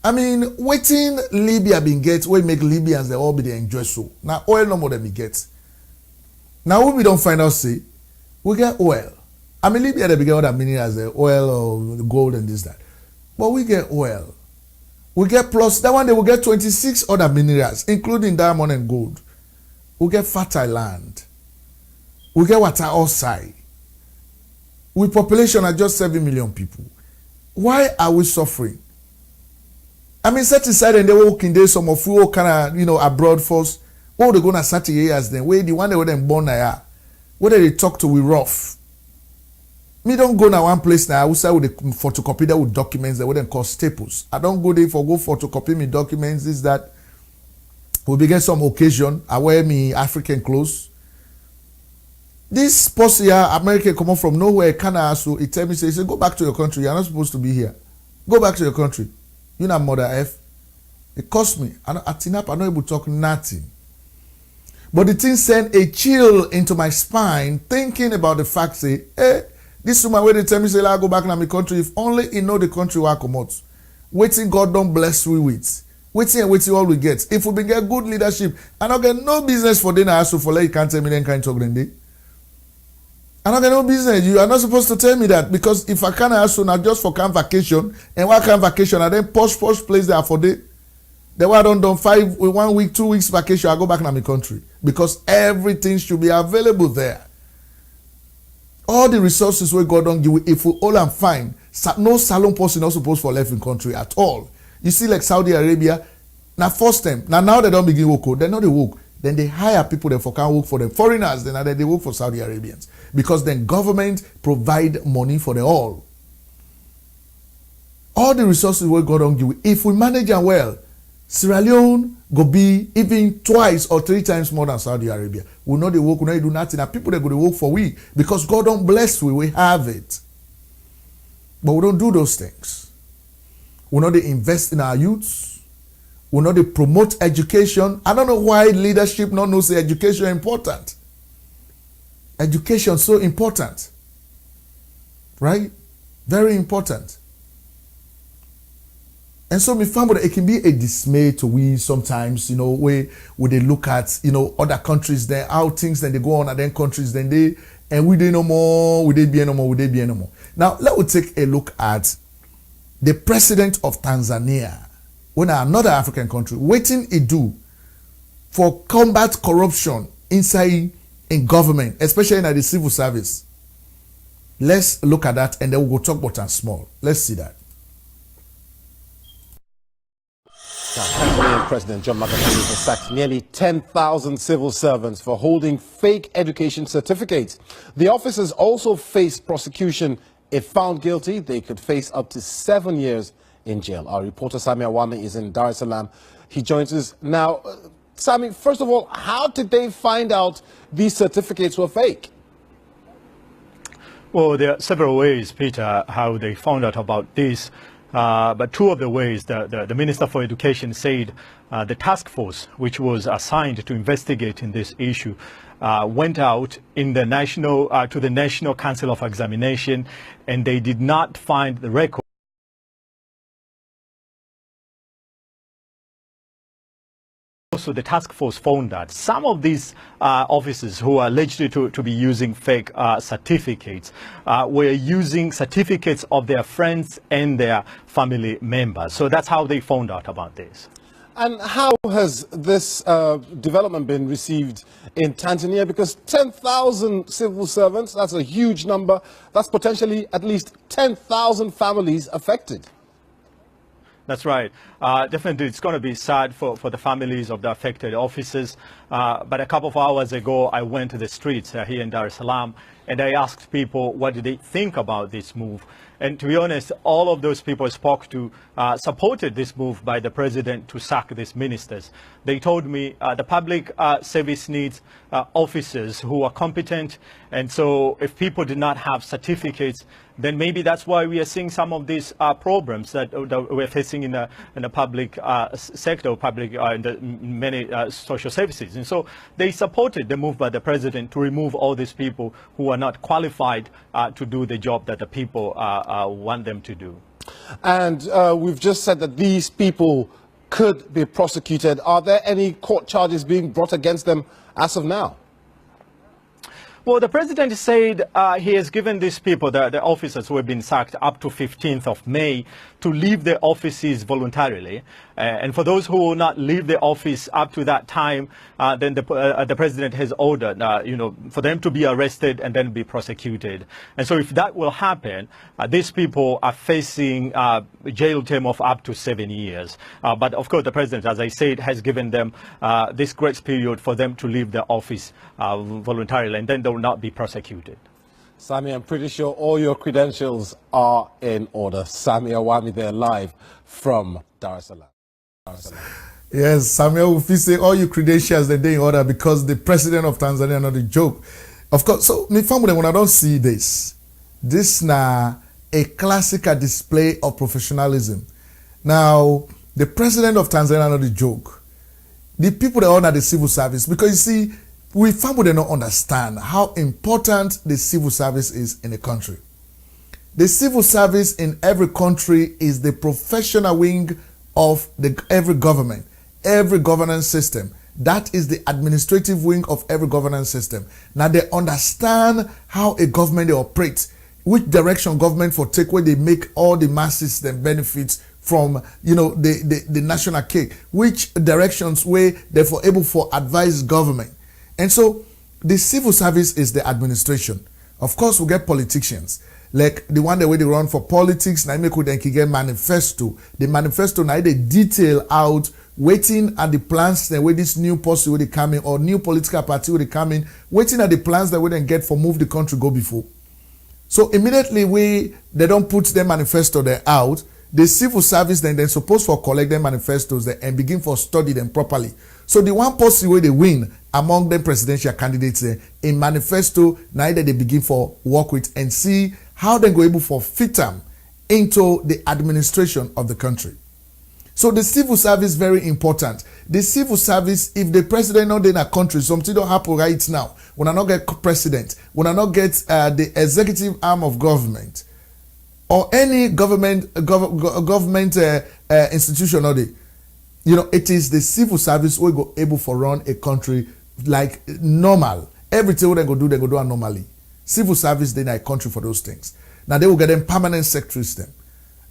I mean, waiting Libya been get, we make Libyans they all be they enjoy so. Now oil no more than we get. Now we don't find out say, we get oil. I mean Libya they get other minerals, the oil or gold and this that. But we get oil. We get plus that one they will get 26 other minerals, including diamond and gold. We get fertile land. We get water outside. With population of just 7 million people. Why are we suffering? I mean, set aside and they walk in there, some of you kind of, you know, abroad first. Oh, they're going to 30 years then. Where the one they were then born there. Whether they talk to we rough. Me don't go now one place now. I will say with the photocopy that with documents that wouldn't call staples. I don't go there for go photocopy me documents. This that. We begin some occasion. I wear me African clothes. This post here, America come up from nowhere. Canada, so it tell me say, go back to your country. You're not supposed to be here. Go back to your country. You know mother F. It cost me. I'm not able to talk nothing. But the thing sent a chill into my spine, thinking about the fact say, hey. This woman where they tell me say I go back to my country. If only you know the country where I come out. Waiting God don't bless we with. Waiting and waiting all we get. If we get good leadership, I don't get no business for dinner also for like you can't tell me then can't talk then day. I don't get no business. You are not supposed to tell me that because if I can't also now just for camp vacation and what camp vacation and then posh place there for day. Then why don't 1 week, 2 weeks vacation, I go back to my country. Because everything should be available there. All the resources where God don't give, if we all am fine, no Salone person not supposed for left in country at all. You see, like Saudi Arabia, now first time, now they don't begin work, they know they work. Then they hire people that can work for them. Foreigners, then they work for Saudi Arabians. Because then government provide money for them all. All the resources where God don't give, if we manage them well, Sierra Leone go be even 2 or 3 times more than Saudi Arabia. We know they work, we know they do nothing. And people that go to work for we because God don't bless we have it. But we don't do those things. We know they invest in our youths. We know they promote education. I don't know why leadership not knows the education is important. Education is so important. Right? Very important. And so me found that it can be a dismay to we sometimes, you know, where they look at, you know, other countries there, how things then they go on other countries, then they, and we no more, we be no more, we be no more. Now, let us take a look at the president of Tanzania, when another African country, waiting it do for combat corruption inside in government, especially in the civil service. Let's look at that and then we'll go talk about and small. Let's see that. Tanzanian President John Magufuli has sacked nearly 10,000 civil servants for holding fake education certificates. The officers also face prosecution. If found guilty, they could face up to 7 years in jail. Our reporter Sami Awami is in Dar es Salaam. He joins us now. Sami, first of all, how did they find out these certificates were fake? Well, there are several ways, Peter, how they found out about this. But two of the ways, the Minister for Education said the task force, which was assigned to investigate in this issue, went out in the to the National Council of Examination, and they did not find the record. Also, the task force found that some of these officers who are alleged to be using fake certificates were using certificates of their friends and their family members. So that's how they found out about this. And how has this development been received in Tanzania? Because 10,000 civil servants, that's a huge number. That's potentially at least 10,000 families affected. That's right. Definitely, it's going to be sad for the families of the affected officers. But a couple of hours ago, I went to the streets here in Dar es Salaam, and I asked people what did they think about this move. And to be honest, all of those people I spoke to supported this move by the president to sack these ministers. They told me the public service needs officers who are competent. And so if people do not have certificates, then maybe that's why we are seeing some of these problems that we're facing in the public sector, in the many social services. And so they supported the move by the president to remove all these people who are not qualified to do the job that the people want them to do. And we've just said that these people could be prosecuted. Are there any court charges being brought against them as of now? Well, the president said he has given these people, the officers who have been sacked, up to 15th of May to leave their offices voluntarily. And for those who will not leave the office up to that time, then the president has ordered, for them to be arrested and then be prosecuted. And so if that will happen, these people are facing a jail term of up to 7 years. But of course, the president, as I said, has given them this grace period for them to leave their office voluntarily, and then they will not be prosecuted. Sami, I'm pretty sure all your credentials are in order. Sami Awami there live from Dar es Salaam. Yes, Samuel Ufi say all your credentials they're in order because the president of Tanzania not a joke. Of course, so me family when I don't see this now a classical display of professionalism. Now, the president of Tanzania not a joke. The people that own the civil service, because you see, we family they don't understand how important the civil service is in a country. The civil service in every country is the professional wing of every government, every governance system. That is the administrative wing of every governance system. Now they understand how a government they operates, which direction government for take where they make all the masses them benefits from the national cake, which directions where therefore able for advise government. And so the civil service is the administration. Of course, we get politicians. Like the one that way they run for politics, now make them get manifesto. The manifesto now they detail out waiting at the plans that way this new policy will they come in or new political party will they come in, waiting at the plans that we then get for move the country go before. So immediately they don't put their manifesto there out. The civil service then they're supposed to collect their manifestos there and begin for study them properly. So the one policy where they win among the presidential candidates there in manifesto, neither they begin for work with and see how they go able for fit them into the administration of the country. So the civil service very important. The civil service, if the president not in a country, something don't happen right now. When I not get president, when I not get the executive arm of government or any government institution or the, it is the civil service who go able for run a country like normal. Everything they go do normally. Civil service they in a country for those things. Now they will get them permanent secretaries them.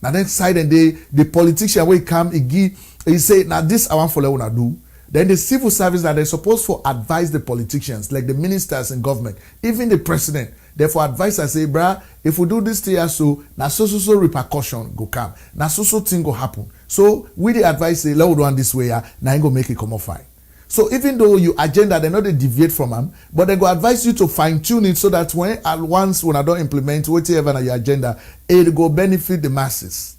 Now then side and the politician will come he say now this I want for let do. Then the civil service that they're supposed to advise the politicians like the ministers in government, even the president. Therefore, advisor say, bruh, if we do this thing so, na so repercussion go come. Na so thing go happen. So we the advice say, let we do one this way, now go make it come out fine. So even though you agenda, they not they deviate from them, but they go advise you to fine tune it so that when I don't implement whatever your agenda, it go benefit the masses.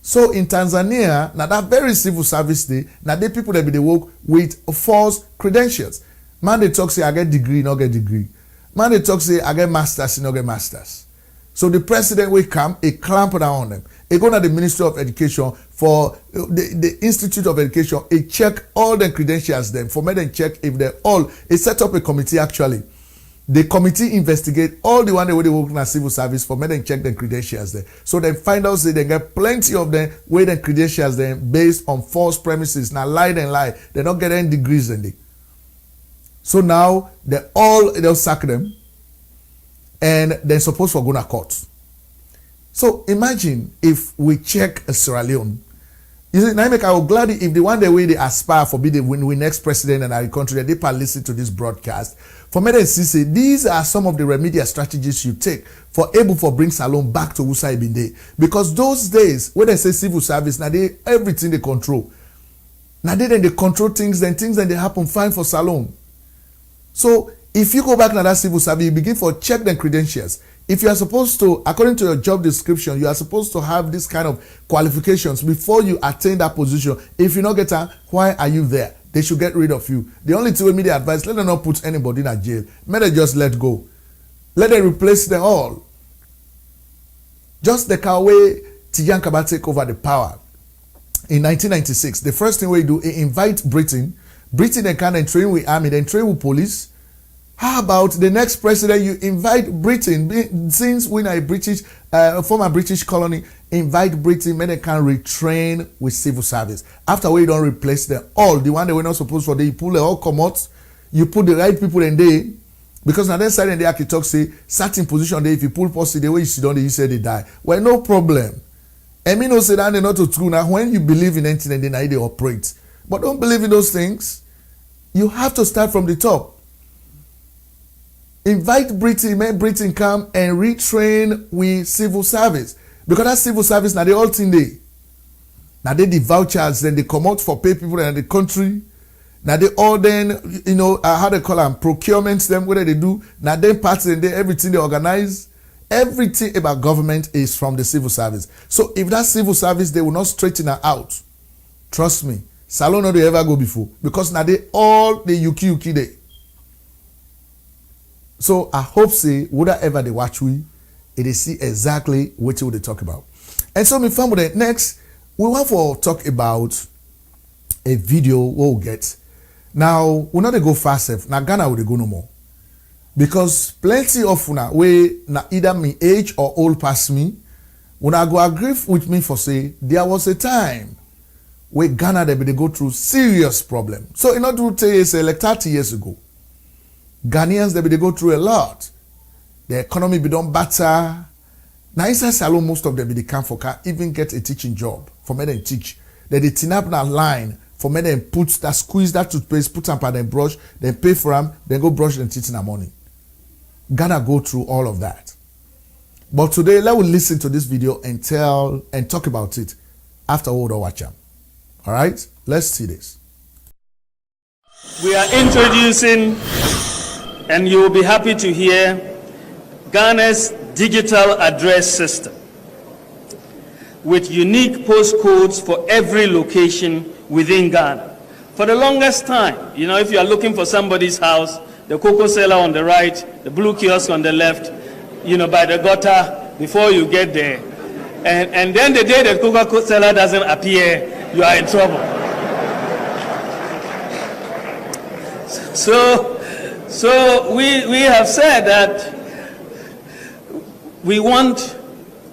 So in Tanzania, now that very civil service day, now they people that be they work with false credentials. Man they talk say I get degree, not get degree. Man they talk say I get masters, not get masters. So the president will come, he clamp down on them. He go to the Ministry of Education for the Institute of Education. He check all the credentials them for me then check if they all. He set up a committee actually. The committee investigate all the one they work in a civil service for me then check the credentials there. So they find out say they get plenty of them where the credentials them based on false premises. Now lie. They don't get any degrees in it. So now they'll sack them. And they're supposed to go to court. So imagine if we check Sierra Leone. You see, Naimeka, I would gladly, if the one the way they aspire for be the next president in our country, that they can listen to this broadcast. For me, say these are some of the remedial strategies you take for able to bring Salone back to Usai Binde. Because those days, when they say civil service, now they everything they control. Now they control things, then they happen fine for Salone. So if you go back to that civil service, you begin to check the credentials. If you are supposed to, according to your job description, you are supposed to have this kind of qualifications before you attain that position. If you not get her, why are you there? They should get rid of you. The only thing with me, the advice, let them not put anybody in a jail. May they just let go. Let them replace them all. Just the way Tijan Kaba take over the power. In 1996, the first thing we do is invite Britain. Britain then can train with army, then train with police. How about the next president? You invite Britain, since we're a former British colony, invite Britain, then they can retrain with civil service. After we don't replace them all, the one they were not supposed to, they pull it all come out, you put the right people in there, because on that side in the architect say, certain position there, if you pull policy, the way you sit down there, you say they die. Well, no problem. I mean, no say that they're not true. Now, when you believe in anything, then they operate. But don't believe in those things. You have to start from the top. Invite Britain, make Britain come and retrain with civil service. Because that civil service, now they all thing they. Now they the vouchers, then they come out for pay people in the country. Now they all then, how they call them, procurements them, what they do. Now then parts and they everything they organize. Everything about government is from the civil service. So if that civil service, they will not straighten her out. Trust me. Salone not they ever go before. Because now they all the yuki they. So I hope say whatever they watch it is see exactly what they talk about. And so me family next we want to talk about a video we'll get. Now we're not go fast. Now Ghana will go no more. Because plenty of una we na either me age or old past me, when I go agree with me for say there was a time where Ghana they go through serious problem. So in order to say like 30 years ago. Ghanaians, they go through a lot. The economy be done better. Now inside Salone, most of them they come for can even get a teaching job for me then teach. They tin up that line for me then put that squeeze that toothpaste, put some then brush, then pay for them, then go brush and teach in the morning. Ghana go through all of that. But today, let us listen to this video and talk about it after we watch them. All right, let's see this. We are introducing. And you will be happy to hear Ghana's digital address system with unique postcodes for every location within Ghana. For the longest time, if you are looking for somebody's house, the cocoa seller on the right, the blue kiosk on the left, by the gutter before you get there. And then the day the cocoa seller doesn't appear, you are in trouble. So we have said that we want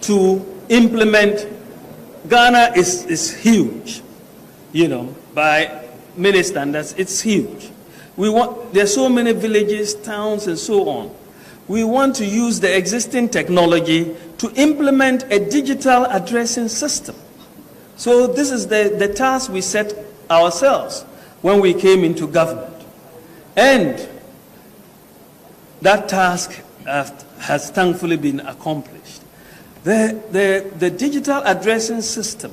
to implement. Ghana is huge, by many standards, it's huge. There's so many villages, towns, and so on. We want to use the existing technology to implement a digital addressing system. So this is the task we set ourselves when we came into government. And that task has thankfully been accomplished. The digital addressing system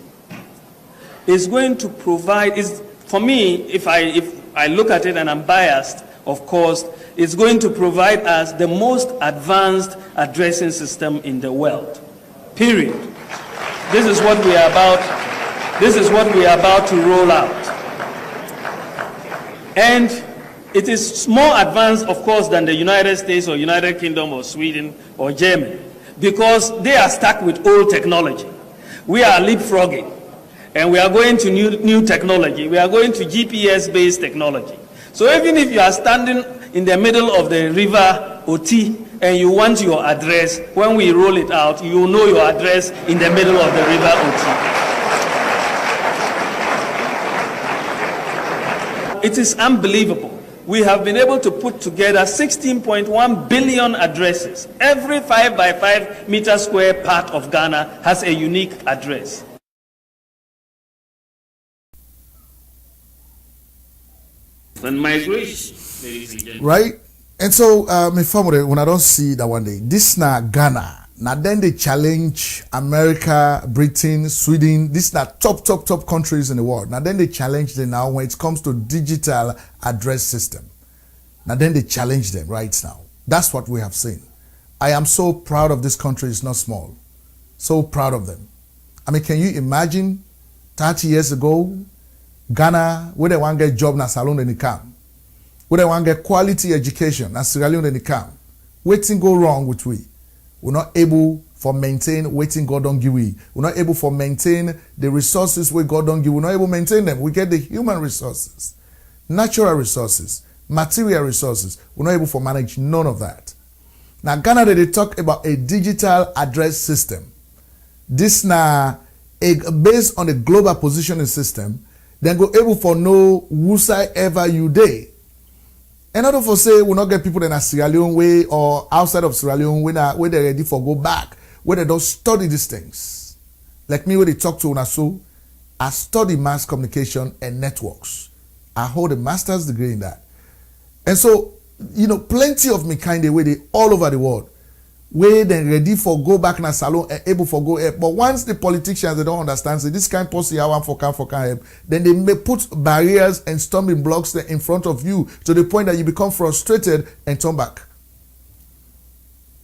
is going to provide, for me, if I look at it and I'm biased, of course, it's going to provide us the most advanced addressing system in the world. Period. This is what we are about to roll out. And it is more advanced, of course, than the United States or United Kingdom or Sweden or Germany, because they are stuck with old technology. We are leapfrogging, and we are going to new technology. We are going to GPS-based technology. So even if you are standing in the middle of the river Oti and you want your address, when we roll it out, you will know your address in the middle of the river Oti. It is unbelievable. We have been able to put together 16.1 billion addresses. Every 5 by 5 meter square part of Ghana has a unique address. And migration, ladies and gentlemen. Right? And so, my family, when I don't see that one day, this na Ghana. Now then they challenge America, Britain, Sweden. These are top countries in the world. Now then they challenge them now when it comes to digital address system. Now then they challenge them right now. That's what we have seen. I am so proud of this country. It's not small. So proud of them. I mean, can you imagine 30 years ago, Ghana, where they want to get job na Salone in the camp, where they want to get quality education na Sierra Leone in the camp. Waiting go wrong with we. We're not able for maintain waiting God don't give we. We're not able for maintain the resources where God don't give. We're not able to maintain them. We get the human resources, natural resources, material resources. We're not able to manage none of that. Now Ghana, they talk about a digital address system. This now based on the global positioning system, then go able for know whosoever you day. And not for say we'll not get people in a Sierra Leone way or outside of Sierra Leone where they're ready for go back, where they don't study these things. Like me, when they talk to Unaso, I study mass communication and networks. I hold a master's degree in that. And so, you know, plenty of me kind of way they all over the world, where they ready for go back na Salone and able for go help. But once the politicians, they don't understand, say this kind of policy I want for can help, then they may put barriers and stumbling blocks there in front of you to the point that you become frustrated and turn back.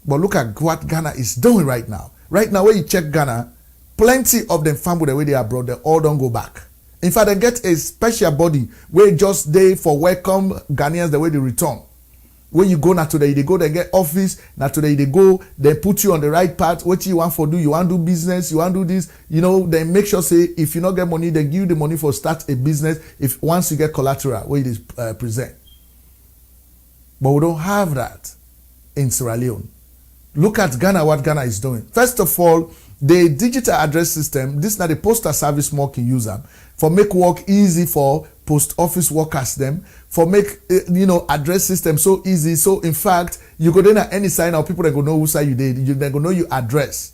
But look at what Ghana is doing right now. Right now, when you check Ghana, plenty of them family the way they are brought, they all don't go back. In fact, they get a special body where just they for welcome Ghanaians the way they return. When you go now today, they go, they get office. Now today they go, they put you on the right path. What you want for do? You want to do business? You want to do this? You know, they make sure say if you not get money, they give you the money for start a business. If once you get collateral, where it is present. But we don't have that in Sierra Leone. Look at Ghana, what Ghana is doing. First of all, the digital address system, this is not the postal service more can use them for make work easy for post office workers them, for make address system so easy. So in fact, you go then at any sign or people that go know who side you did, they go know your address.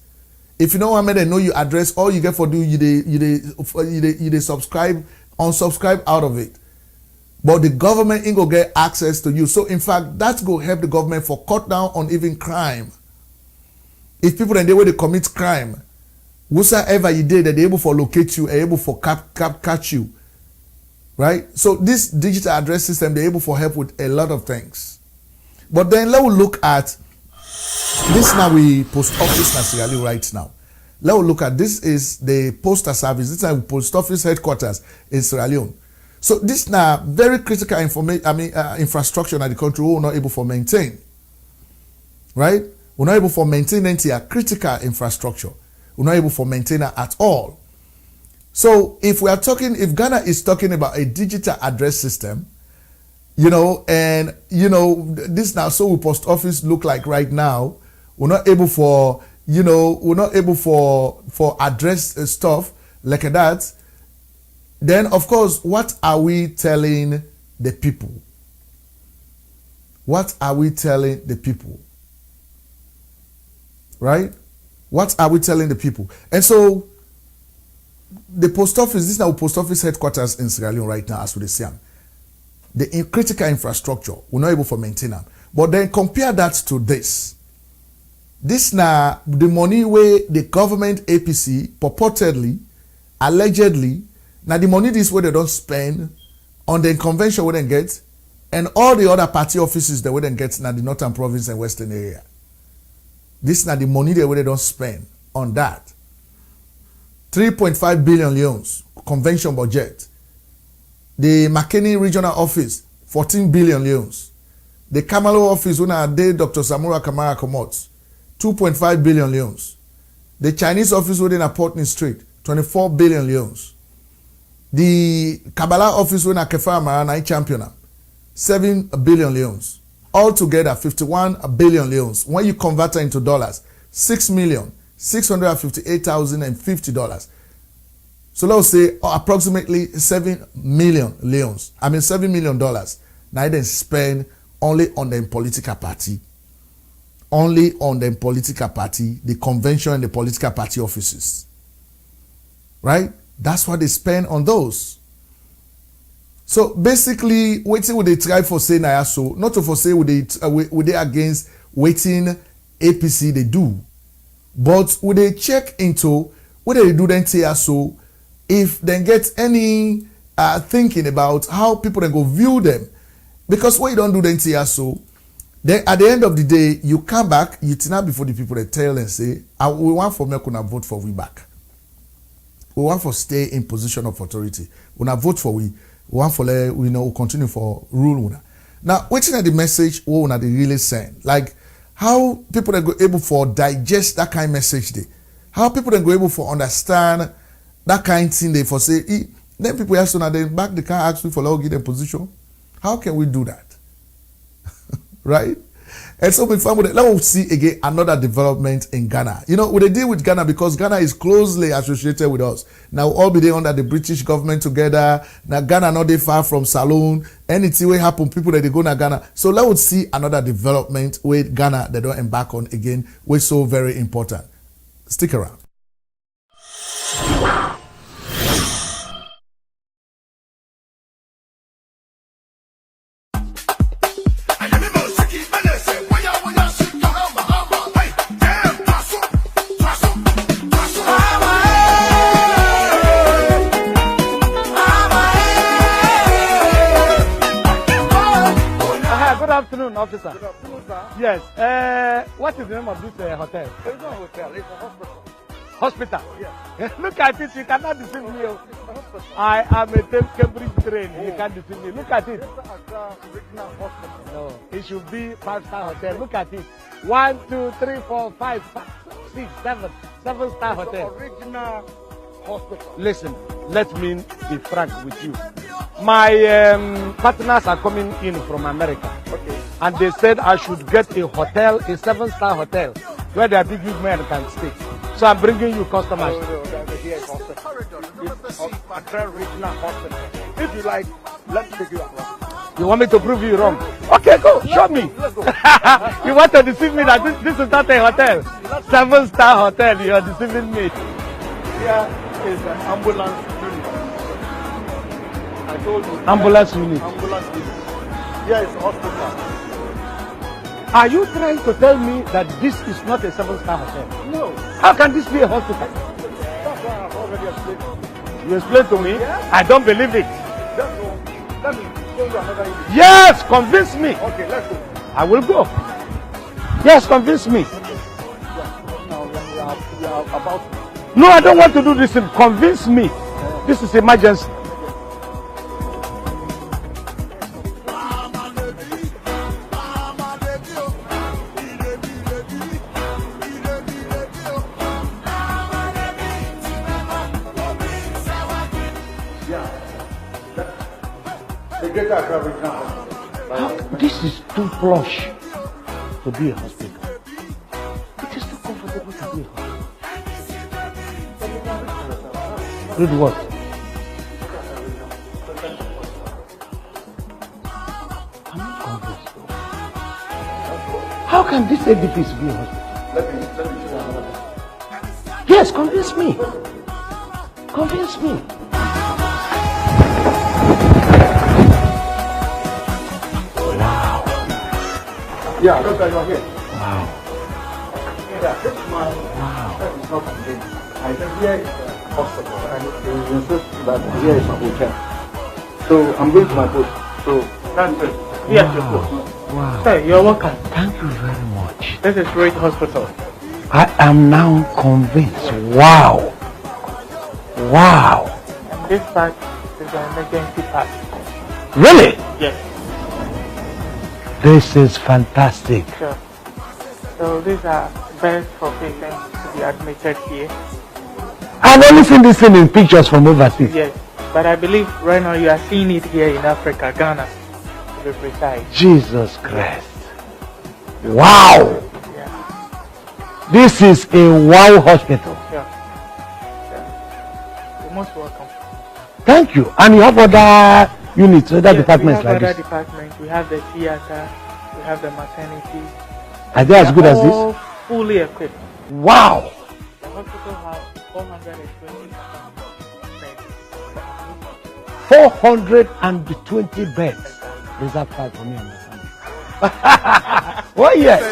If you know what they know your address, all you get for do you subscribe, unsubscribe out of it. But the government ain't gonna get access to you. So in fact, that's gonna help the government for cut down on even crime. If people then they way they commit crime, whatsoever you did, they're able for locate you, able for catch you. Right? So this digital address system, they're able for help with a lot of things. But then let's look at this now we post office in Sierra Leone right now. Let's look at this is the postal service. This is the post office headquarters in Sierra Leone. So this now very critical infrastructure in the country we're not able for maintain. Right? We're not able for maintenance here, critical infrastructure. We're not able for maintenance at all. So if Ghana is talking about a digital address system, and this now so we post office look like right now, we're not able for address stuff like that. Then of course, what are we telling the people? What are we telling the people? Right? What are we telling the people? And so the post office, this is now post office headquarters in Sierra Leone right now, as we see them. The critical infrastructure, we're not able to maintain them. But then compare that to this. This now the money where the government APC purportedly, allegedly, now the money this way they don't spend on the convention we don't get, and all the other party offices they wouldn't get now the northern province and western area. This now the money they don't spend on that. 3.5 billion leons convention budget. The McKinney regional office 14 billion leons. The Kamalo office when I did Dr. Samura Kamara Komot 2.5 billion leons. The Chinese office within a Portney Street 24 billion leons. The Kabbalah office when I Kefa Marana champion 7 billion leons. Altogether 51 billion leons. When you convert it into dollars, $6,658,050. So let's say approximately 7 million leons. I mean $7 million. Now they spend only on the political party. Only on the political party, the convention and the political party offices. Right? That's what they spend on those. So basically, waiting would they try for say na so, not to for say would they against waiting APC they do, but would they check into what they do then say so if they get any thinking about how people then go view them, because what you don't do then say so, then at the end of the day you come back, you turn up before the people that tell and say, we want for me to vote for we back. We want for stay in position of authority. We not vote for we want for continue for rule. Now, waiting at the message, what they really send, like how people are able for digest that kind of message day, how people are able for understand that kind of thing they for say, then people have to now then back the car ask you for log in their position. How can we do that? Right? And so with family, let's see again another development in Ghana. You know, we deal with Ghana because Ghana is closely associated with us. Now all be there under the British government together. Now Ghana not that far from Salone. Anything will happen, people that they go to Ghana. So let's see another development with Ghana they don't embark on again, which is so very important. Stick around. Officer. Good afternoon, sir. Yes. What is the name of this hotel? It's not a hotel. It's a hospital. Hospital? Yes. Look at it. You cannot deceive me. I am a Cambridge trained. You can't deceive me. Look at it. Regional hospital. No. It should be 5-star hotel. Look at it. 1, 2, 3, 4, 5, 6, 7. 7-star hotel. Original hospital. Listen, let me be frank with you. My partners are coming in from America. Okay. And they said I should get a hotel, a 7-star hotel, where their big men can stay. So I'm bringing you customers. It's a regional hospital. If you like, let's take you around. You want me to prove you wrong? Okay, go. Show me. You want to deceive me that this is not a hotel. 7-star hotel. You are deceiving me. Here is an ambulance unit. I told you. Ambulance unit. Ambulance unit. Here is a hospital. Are you trying to tell me that this is not a 7-star hotel? No. How can this be a hospital? That's why I've already explained to you. You explained to me? Yeah. I don't believe it. Let me show you another image. Yes, convince me. Okay, let's go. I will go. Yes, convince me. Now we are about. No, I don't want to do this. Convince me. This is emergency. This is too plush to be a hospital. It is too comfortable to be a hospital. Read what? I'm not convinced. How can this edifice be a hospital? Let me show you another. Yes, convince me. Convince me. Yeah, look at your here. Wow. that this man is not convinced. I think here is a hospital and he insists that here is a hotel. So I'm going to my post. So that's it. Here's your post. Wow. Sir, you're welcome. Thank you very much. This is Great Hospital. I am now convinced. Wow. Wow. And this part is an emergency part. Really? Yes. This is fantastic. Sure. So these are beds for patients to be admitted here. I've only seen this thing in pictures from overseas. Yes. But I believe right now you are seeing it here in Africa, Ghana, to be precise. Jesus Christ. Wow. Yeah. This is a wow hospital. Sure. You're most welcome. Thank you. And you have other units, other departments we have like other this? departments. We have the theater, we have the maternity. Are they as good as this? All fully equipped. Wow. The hospital has 420 beds. 420 beds. Reserve 5 for me and my family. Oh yes.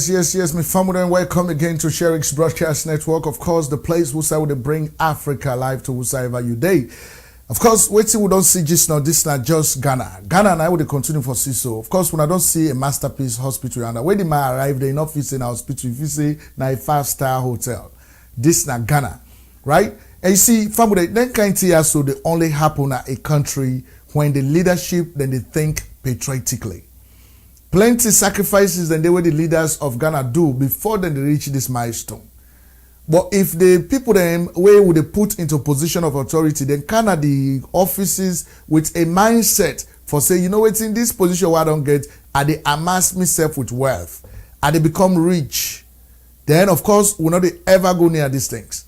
Yes, my family, and welcome again to Sheriff's Broadcast Network. Of course, the place where they bring Africa live to whoever you day. Of course, waiting we don't see just now, this not just Ghana. Ghana and I will continue for CISO. Of course, when I don't see a masterpiece hospital, and when they might arrive, they not fit in a hospital, if you say na a 5-star hotel. This not Ghana, right? And you see, family, then can't see so they only happen at a country when the leadership then they think patriotically. Plenty sacrifices than they were the leaders of Ghana do before then they reach this milestone. But if the people them where would they put into position of authority, then can the offices with a mindset for say, you know what's in this position where I don't get, I they amass myself with wealth, I they become rich. Then of course we'll not ever go near these things.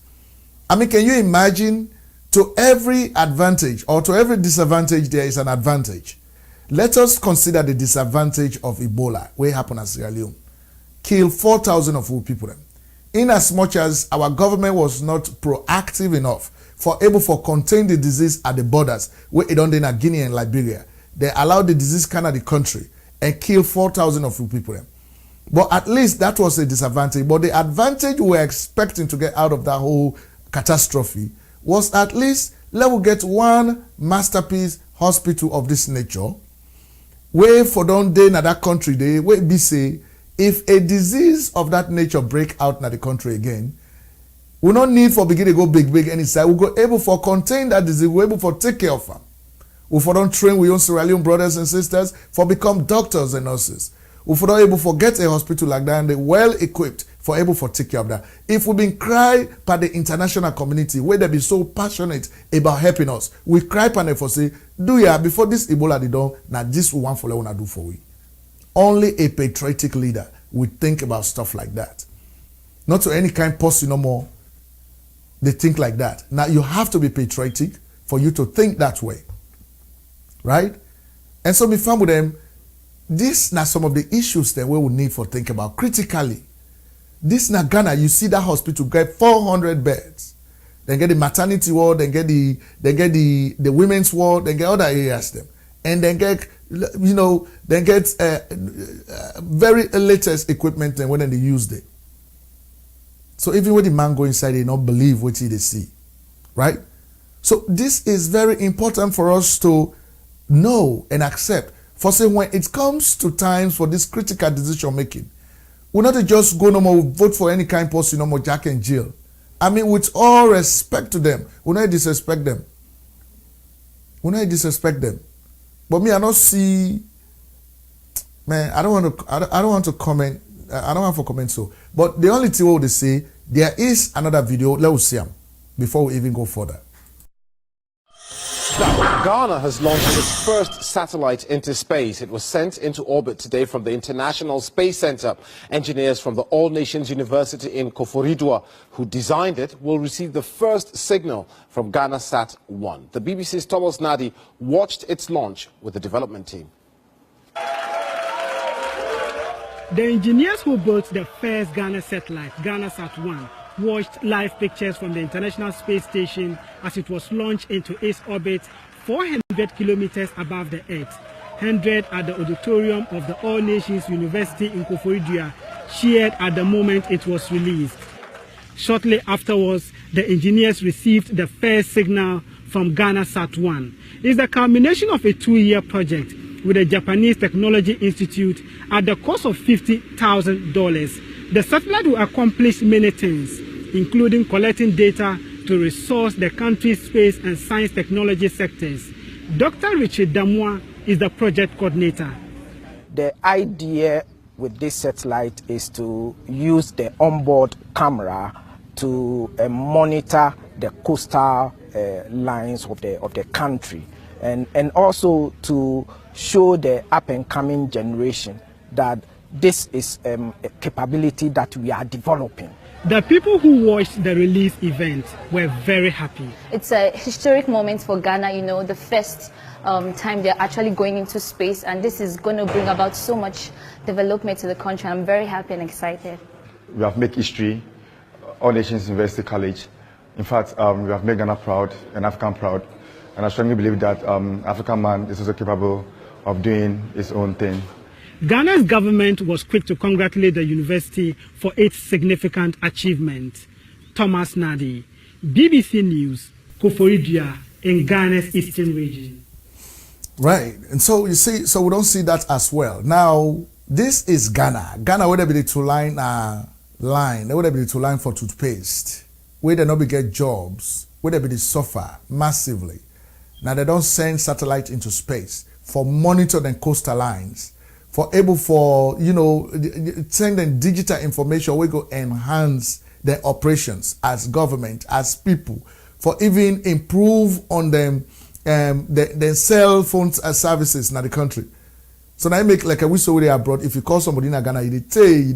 I mean, can you imagine to every advantage or to every disadvantage there is an advantage? Let us consider the disadvantage of Ebola, where it happened at Sierra Leone. Kill 4,000 of our people. In as much as our government was not proactive enough for able to contain the disease at the borders, where it under Guinea and Liberia, they allowed the disease come out of the country and kill 4,000 of our people. But at least that was a disadvantage. But the advantage we were expecting to get out of that whole catastrophe was at least let us get one masterpiece hospital of this nature. Where for don't day in that country they where be say if a disease of that nature break out in the country again, we don't need for begin to go big any side. We go able for contain that disease, we able for take care of them. We for don't train we own Sierra Leone brothers and sisters for become doctors and nurses. We for not able for get a hospital like that and they well equipped for able for take care of that. If we've been cry by the international community where they be so passionate about helping us, we cry by them for say, do ya before this Ebola they done, now this we want for let do for we. Only a patriotic leader would think about stuff like that. Not to any kind person no more. They think like that. Now you have to be patriotic for you to think that way. Right? And so me farm with them, this now some of the issues that we will need for think about critically. This na Ghana, you see that hospital get 400 beds. Then get the maternity ward, then get the women's ward, then get other areas them. And then get, then get very latest equipment then when they use it. So even when the man go inside, they don't believe what they see. Right? So this is very important for us to know and accept. For say when it comes to times for this critical decision making, we're not just go no more vote for any kind of person, no more Jack and Jill. I mean, with all respect to them, we not disrespect them. We not disrespect them. But me, I don't see. Man, I don't want to comment. I don't want to comment so. But the only thing what they say, there is another video. Let's see them before we even go further. Now, Ghana has launched its first satellite into space. It was sent into orbit today from the International Space Center. Engineers from the All Nations University in Koforidua, who designed it, will receive the first signal from GhanaSat-1. The BBC's Thomas Nadi watched its launch with the development team. The engineers who built the first Ghana satellite, GhanaSat-1, watched live pictures from the International Space Station as it was launched into its orbit 400 kilometers above the Earth, 100 at the auditorium of the All Nations University in Koforidua, cheered at the moment it was released. Shortly afterwards, the engineers received the first signal from GhanaSat-1. It's the culmination of a 2-year project with the Japanese Technology Institute at the cost of $50,000. The satellite will accomplish many things, including collecting data to resource the country's space and science technology sectors. Dr. Richard Damwa is the project coordinator. The idea with this satellite is to use the onboard camera to monitor the coastal lines of the country, and also to show the up-and-coming generation that this is a capability that we are developing. The people who watched the release event were very happy. It's a historic moment for Ghana, the first time they're actually going into space, and this is going to bring about so much development to the country. I'm very happy and excited. We have made history, All Nations University College. In fact, we have made Ghana proud and African proud, and I strongly believe that African man is also capable of doing his own thing. Ghana's government was quick to congratulate the university for its significant achievement. Thomas Nadi, BBC News, Koforidua in Ghana's eastern region. Right, and so you see, so we don't see that as well. Now, this is Ghana. Ghana, where they be the two-line line, where they be the two-line for toothpaste, where they not be get jobs, where they be the suffer massively. Now, they don't send satellite into space for monitor the coastal lines, for able for, send them digital information, we go enhance their operations as government, as people, for even improve on them, the cell phone services in the country. So now I make like a whistle they abroad. If you call somebody in Ghana, you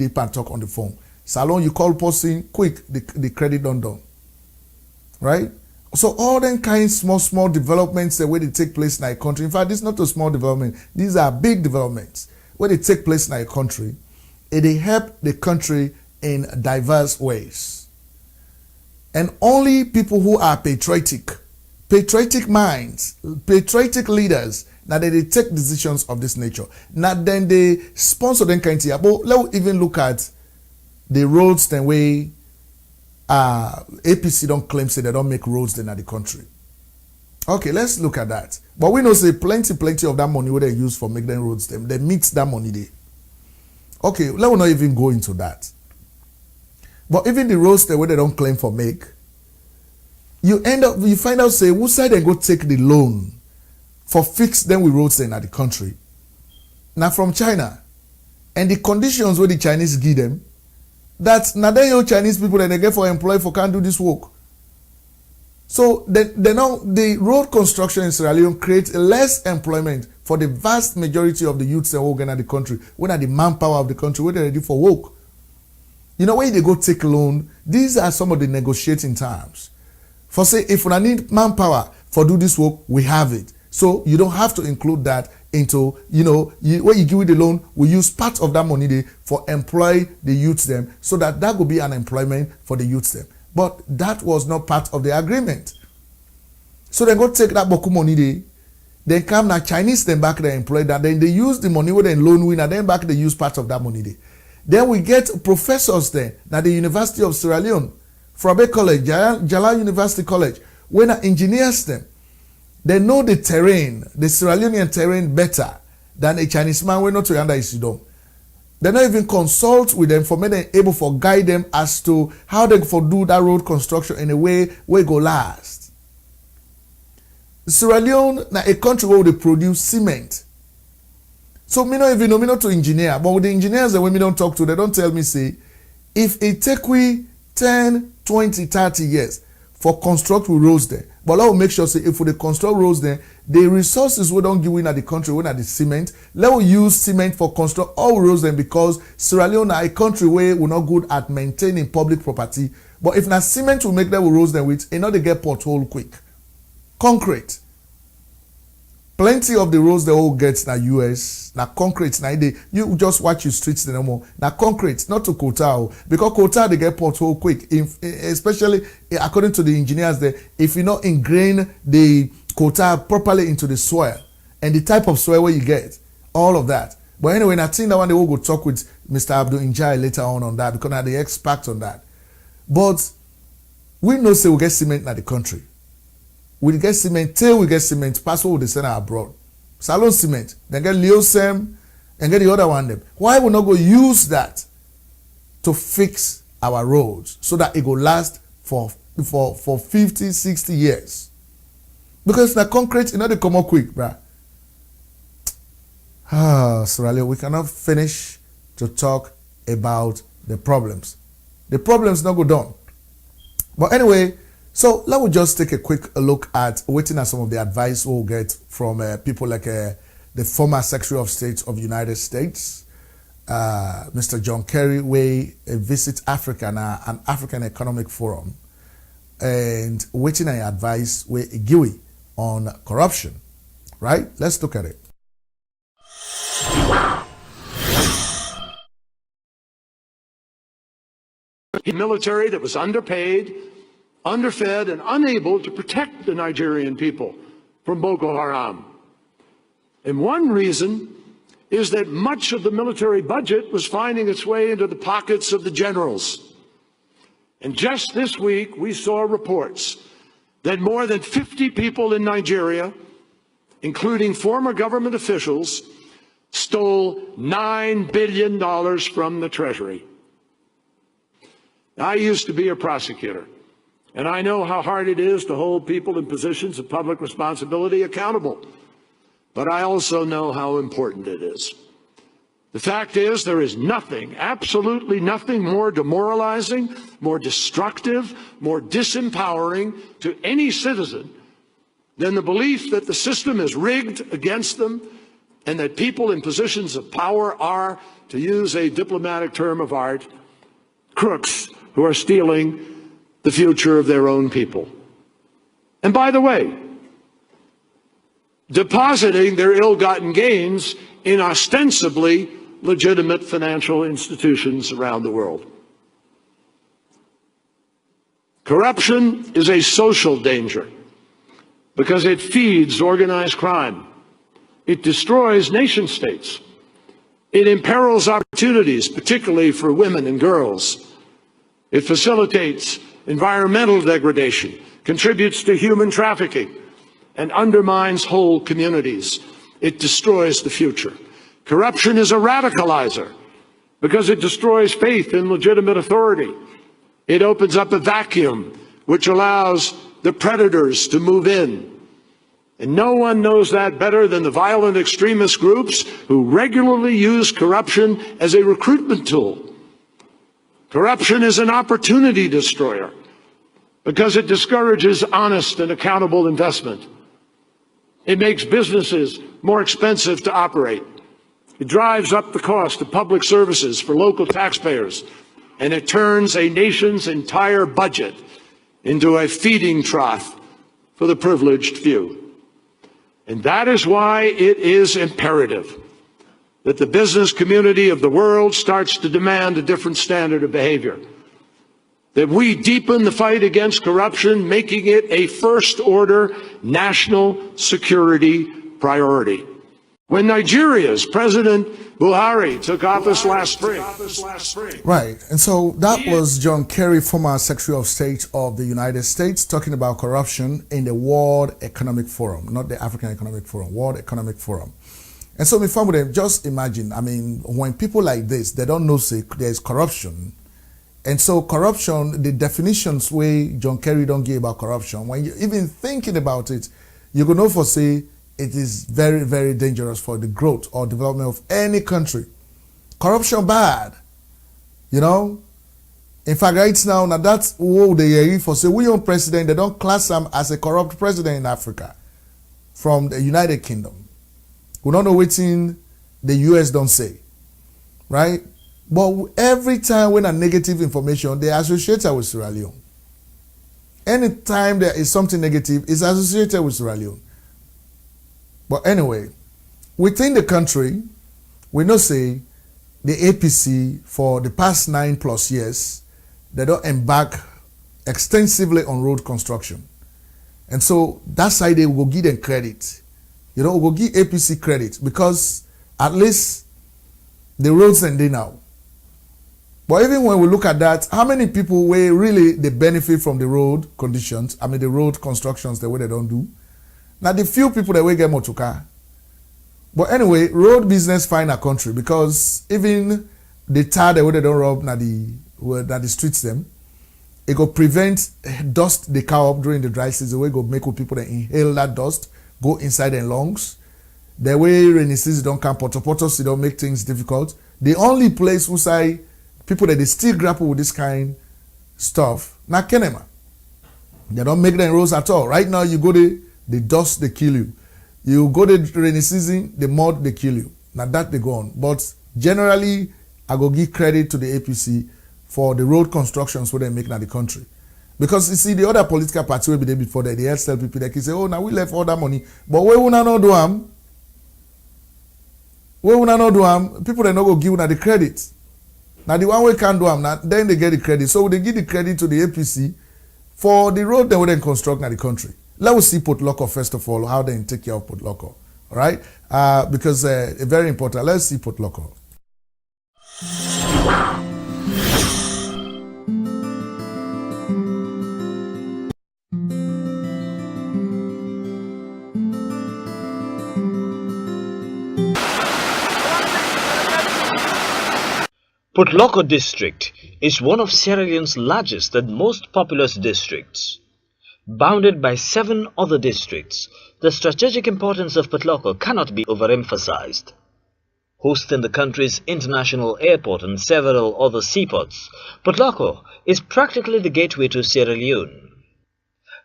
can't talk on the phone. Salone, you call person quick, the credit done. Right? So all them kind of small developments, the way they take place in our country. In fact, this is not a small development. These are big developments where they take place in our country. And they help the country in diverse ways. And only people who are patriotic minds, patriotic leaders, now they take decisions of this nature. Now then they sponsor them kind of. But let's even look at the roads the way APC don't claim say they don't make roads in the country. Okay, let's look at that. But we know say plenty of that money where they use for make them roads them. They mix that money there. Okay, let us not even go into that. But even the roads the way they don't claim for make, you find out say who side they go take the loan for fix them with roads in the country. Now from China. And the conditions where the Chinese give them, that now they Chinese people that they get for employee for can't do this work. So the road construction in Sierra Leone creates less employment for the vast majority of the youths that work in the country, when are the manpower of the country, when they're ready for work. When they go take loan, these are some of the negotiating terms. For say, if we need manpower for do this work, we have it. So you don't have to include that into, when you give the loan, we use part of that money there for employ the youths them, so that will be an employment for the youths them. But that was not part of the agreement. So they go take that boku money there, then come now Chinese them back they employ that, then they use the money with the loan winner, then back they use part of that money there. Then we get professors there at the University of Sierra Leone, Frabe College, Jala University College, when engineers them. They know the terrain, the Sierra Leonean terrain better than a Chinese man when not to under Isidom. They not even consult with them for me them able for guide them as to how they for do that road construction in a way where it go last. Sierra Leone na a country where they produce cement. So me not even know me not to engineer, but with the engineers that when me don't talk to, they don't tell me say, if it take we 10, 20, 30 years for construct we roads there, but I will make sure say if we construct roads there, the resources we don't give in at the country, when at the cement, let we use cement for construct all roads then, because Sierra Leone are a country where we're not good at maintaining public property. But if na cement will make that we roads then with, they get pothole quick. Concrete. Plenty of the roads they all get na US, na concrete, na you just watch your streets no more. Na concrete, not to Kota, because Kota they get pothole quick. Especially according to the engineers there, if you not ingrain the Kota properly into the soil and the type of soil where you get, all of that. But anyway, I think that one they will go talk with Mr. Abdul Njai later on that, because I'm the expert on that. But we know say we get cement in the country. We get cement till we get cement, pass what we send abroad. Salone cement, then get Leosem, and get the other one them. Why we not go use that to fix our roads so that it will last for 50, 60 years? Because the concrete, they come up quick, bruh. Sierra Leone, we cannot finish to talk about the problems. The problems not go done. But anyway, so let me just take a quick look at waiting at some of the advice we'll get from people like the former Secretary of State of the United States, Mr. John Kerry, we visit Africa now, an African Economic Forum, and waiting at advice with Igwe on corruption. Right? Let's look at it. A military that was underpaid, underfed, and unable to protect the Nigerian people from Boko Haram. And one reason is that much of the military budget was finding its way into the pockets of the generals. And just this week, we saw reports that more than 50 people in Nigeria, including former government officials, stole $9 billion from the Treasury. I used to be a prosecutor, and I know how hard it is to hold people in positions of public responsibility accountable. But I also know how important it is. The fact is, there is nothing, absolutely nothing more demoralizing, more destructive, more disempowering to any citizen than the belief that the system is rigged against them and that people in positions of power are, to use a diplomatic term of art, crooks who are stealing the future of their own people. And by the way, depositing their ill-gotten gains in ostensibly legitimate financial institutions around the world. Corruption is a social danger because it feeds organized crime. It destroys nation states. It imperils opportunities, particularly for women and girls. It facilitates environmental degradation, contributes to human trafficking, and undermines whole communities. It destroys the future. Corruption is a radicalizer because it destroys faith in legitimate authority. It opens up a vacuum which allows the predators to move in. And no one knows that better than the violent extremist groups who regularly use corruption as a recruitment tool. Corruption is an opportunity destroyer because it discourages honest and accountable investment. It makes businesses more expensive to operate. It drives up the cost of public services for local taxpayers, and it turns a nation's entire budget into a feeding trough for the privileged few. And that is why it is imperative that the business community of the world starts to demand a different standard of behavior. That we deepen the fight against corruption, making it a first-order national security priority. When Nigeria's President Buhari took office last spring. Right, and so that was John Kerry, former Secretary of State of the United States, talking about corruption in the World Economic Forum, not the African Economic Forum, World Economic Forum. And so, just imagine, I mean, when people like this, they don't know say there's corruption. And so corruption, the definitions way John Kerry don't give about corruption, when you're even thinking about it, you can know for say it is very, very dangerous for the growth or development of any country. Corruption bad, you know. In fact, right now that's what they hear for say we own president, they don't class him as a corrupt president in Africa from the United Kingdom. We don't know what the US don't say, right? But every time when a negative information, they associate it with Sierra Leone. Anytime there is something negative, it's associated with Sierra Leone. But anyway, within the country, we know say the APC for the past 9+ years, they don't embark extensively on road construction. And so that side they will give them credit. You know, we'll give APC credit because at least the roads are there now. But even when we look at that, how many people will really they benefit from the road conditions? I mean, the road constructions, the way they don't do. Now, the few people that will get motorcar. But anyway, road business find a country because even the tar the way they don't rub na the streets them, it go prevent dust they come up during the dry season. We go make people that inhale that dust, go inside their lungs. The way rainy season don't come, potopotos, it don't make things difficult. The only place who say people that they still grapple with this kind stuff, na Kenema. They don't make them roads at all. Right now, you go there, the dust they kill you. You go the rainy season, the mud they kill you. Now that they go on. But generally, I go give credit to the APC for the road constructions where they make now the country. Because you see, the other political party will be there before that, they help tell people that can say, oh, now we left all that money. But where we not do them? Where we not do them? People they not go give them the credit. Now the one way can't do them, then they get the credit. So they give the credit to the APC for the road they will then construct now the country. Let us see Port Loko first of all, how they take care of Port Loko. All right? Because very important. Let's see Port Loko. Port Loko district is one of Sierra Leone's largest and most populous districts. Bounded by 7 other districts, the strategic importance of Port Loko cannot be overemphasized. Hosting the country's international airport and several other seaports, Port Loko is practically the gateway to Sierra Leone.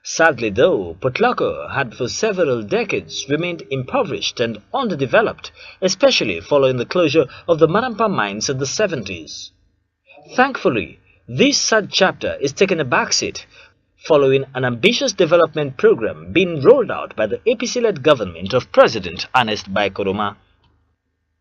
Sadly though, Port Loko had for several decades remained impoverished and underdeveloped, especially following the closure of the Marampa mines in the 70s. Thankfully, this sad chapter is taking a backseat following an ambitious development program being rolled out by the APC-led government of President Ernest Bai Koroma.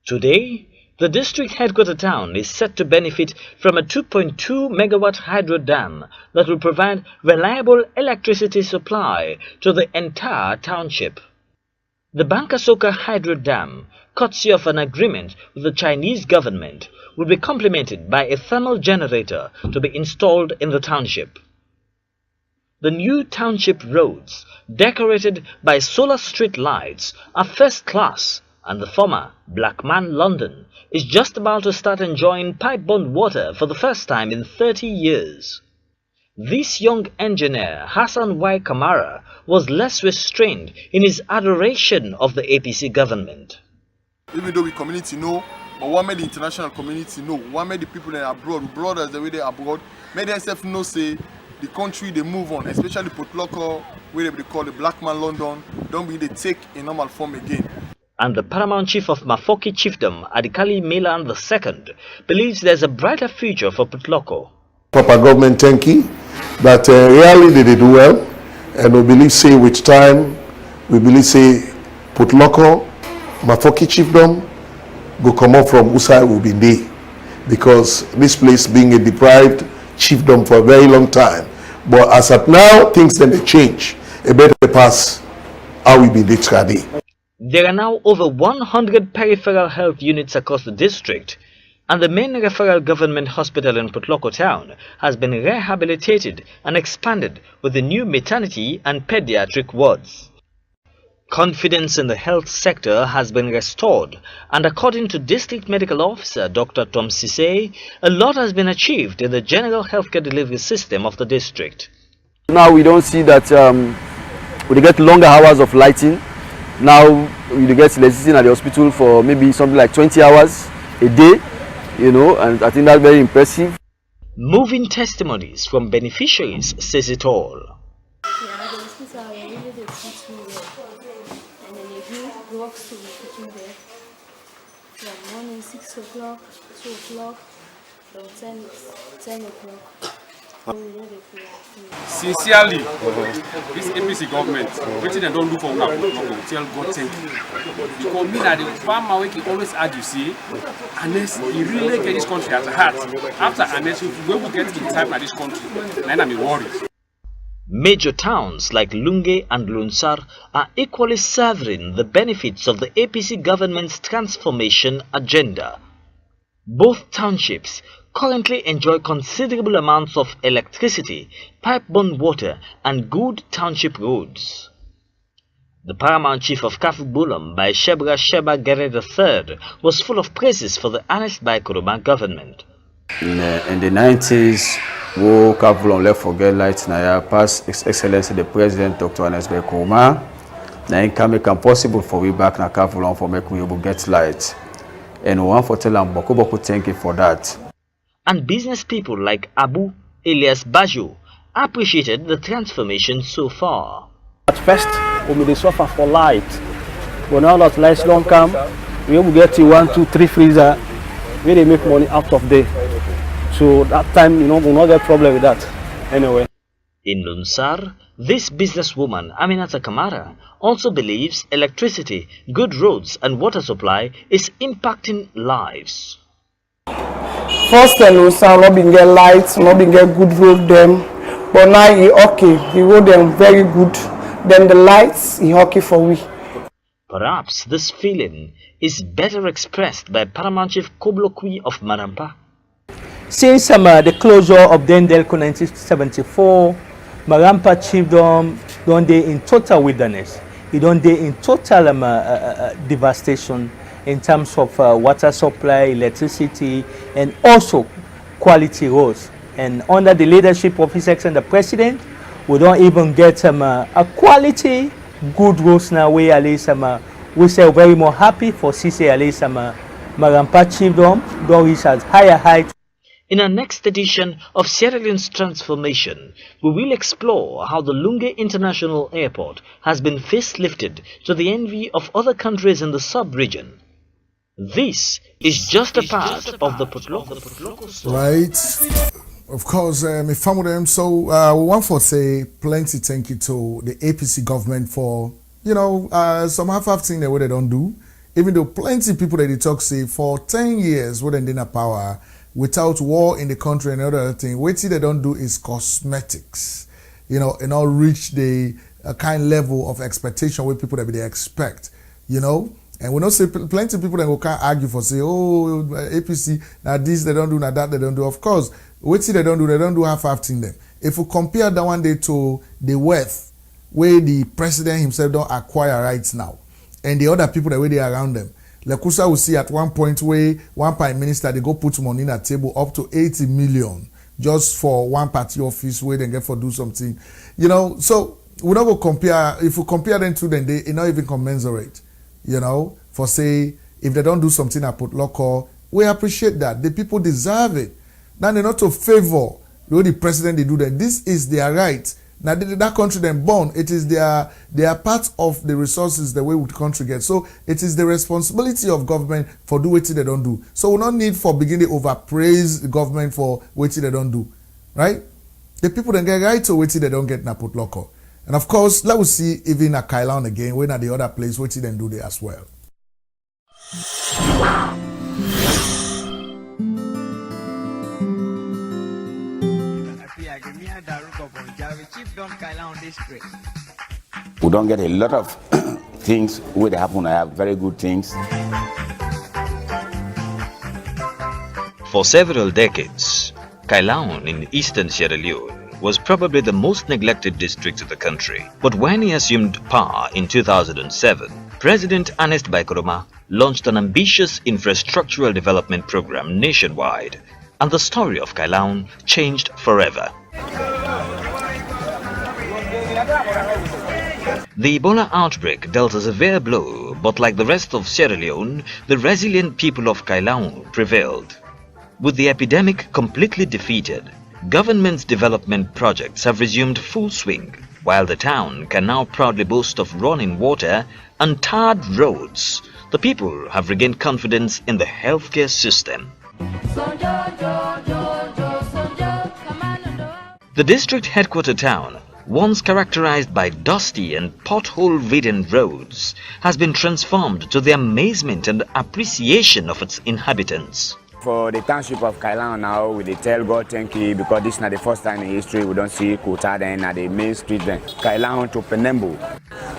Today, the district headquarter town is set to benefit from a 2.2 megawatt hydro dam that will provide reliable electricity supply to the entire township. The Bankasoka hydro dam, courtesy of an agreement with the Chinese government, will be complemented by a thermal generator to be installed in the township. The new township roads, decorated by solar street lights, are first class, and the former Black Man London is just about to start enjoying pipe-borne water for the first time in 30 years. This young engineer, Hassan Y. Kamara, was less restrained in his adoration of the APC government. Even though we community know, but what made the international community know, what made the people that are abroad, brothers the way they are abroad, made themselves know say the country they move on, especially Port Loko, where they call the Black Man London, don't be they take a normal form again. And the paramount chief of Mafoki chiefdom, Adikali Milan II, believes there's a brighter future for Port Loko. Proper government thank you, but really they do well, and we believe say with time, we believe say Putloko, Mafoki Chiefdom, go come up from Usai Ubinde, because this place being a deprived chiefdom for a very long time. But as at now, things then they change. A better pass how we be the. There are now over 100 peripheral health units across the district, and the main referral government hospital in Putloko town has been rehabilitated and expanded with a new maternity and pediatric wards. Confidence in the health sector has been restored, and according to District Medical Officer Dr. Tom Sise, a lot has been achieved in the general healthcare delivery system of the district. Now we don't see that we get longer hours of lighting. Now we get electricity at the hospital for maybe something like 20 hours a day, you know, and I think that's very impressive. Moving testimonies from beneficiaries says it all. From morning 6 o'clock, 2 o'clock, from 10 o'clock. Sincerely, this APC government, which they don't do for una, tell God thank you. Because me that the farmer we can always argue, see, unless he really get this country at heart. After unless we will get in time at this country, then I'm worried. Major towns like Lunge and Lunsar are equally savoring the benefits of the APC government's transformation agenda. Both townships currently enjoy considerable amounts of electricity, pipe-borne water, and good township roads. The paramount chief of Kafubulum by Shebra Sheba Gere III was full of praises for the Honest by Kuruma government. In the 90s, we Kafulon left for get lights now. Past His Excellency the President Dr. Honest by Kuruma, now it can make it possible for we back na Kafulon for make we able get lights. And we want to tell them boku thank you for that. And business people like Abu Elias Bajo appreciated the transformation so far. At first, we may suffer for light, but now that lights don't come, we will get 1, 2, 3 freezer, where they make money out of there. So that time, you know, we'll not get problem with that. Anyway. In Lunsar, this businesswoman Aminata Kamara also believes electricity, good roads and water supply is impacting lives. First Lunsar not been get lights, not been get good road them, but now he okay, he road them very good. Then the lights he okay for we. Perhaps this feeling is better expressed by Paramount Chief Koblokwi of Marampa. Since the closure of Dendelco 1974, Marampa Chiefdom don't dey in total wilderness. It don't dey in total devastation in terms of water supply, electricity, and also quality roads. And under the leadership of His Excellency the President, we don't even get a quality good roads now. Where at least we say very more happy for CC at least Marampa Chiefdom don't reach at higher height. In our next edition of Sierra Leone's transformation, we will explore how the Lunge International Airport has been facelifted to the envy of other countries in the sub-region. This is just a part of the Putloko story. Right. Of course, me family them. So we want to say plenty thank you to the APC government for, you know, some half thing that what they don't do. Even though plenty people that they talk say for 10 years what they didn't power without war in the country and other thing, what they don't do is cosmetics, you know, and not reach the kind level of expectation where people that they expect, you know. And we don't say plenty of people that will can't argue for say, oh, APC, now this they don't do, now that they don't do. Of course, what they don't do half thing them. If we compare that one day to the wealth where the president himself don't acquire rights now, and the other people that were there around them, Lekusa will see at one point where one prime minister they go put money in a table up to 80 million just for one party office where they get for do something, you know. So we don't go compare. If we compare them to them, they not even commensurate. You know, for say, if they don't do something at Putloko, we appreciate that. The people deserve it. Now they're not to favor the president they do that. This is their right. Now that country then born, it is their part of the resources the way the country gets. So it is the responsibility of government for do what they don't do. So we don't need for beginning overpraise the government for what they don't do. Right? The people then get right to what they don't get na Putloko. And of course, let us see even at Kailahun again, when at the other place, what did they do there as well. We don't get a lot of things where they happen. I have very good things. For several decades, Kailahun in eastern Sierra Leone was probably the most neglected district of the country. But when he assumed power in 2007, President Ernest Bai Koroma launched an ambitious infrastructural development program nationwide, and the story of Kailahun changed forever. The Ebola outbreak dealt a severe blow, but like the rest of Sierra Leone, the resilient people of Kailahun prevailed. With the epidemic completely defeated, government's development projects have resumed full swing, while the town can now proudly boast of running water and tarred roads. The people have regained confidence in the healthcare system. The district headquarter town, once characterized by dusty and pothole-ridden roads, has been transformed to the amazement and appreciation of its inhabitants. For the township of Kailahun now, we tell God thank you, because this is not the first time in history we don't see Kota then at the main street then. Kailahun to Penembo.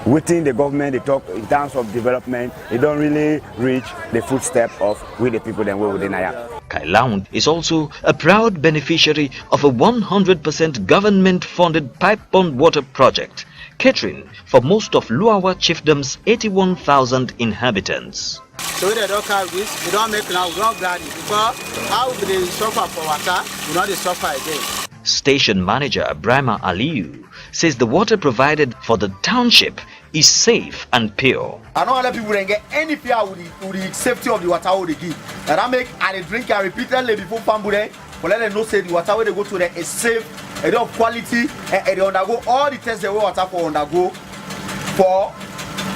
Within the government, they talk in terms of development, they don't really reach the footstep of with the people that were within Aya. Kailahun is also a proud beneficiary of a 100% government-funded pipe-pond water project, catering for most of Luawa Chiefdom's 81,000 inhabitants. So they don't have this, we don't make now, we don't grant it, because how will they suffer for water, we don't suffer again. Station manager Ibrahim Aliyu says the water provided for the township is safe and pure. I don't let people get any fear with the safety of the water they give. And I make and they drink and repeatedly before Pambure, but let them know say the water where they go to there is safe, and of quality, and they undergo all the tests they will water for undergo for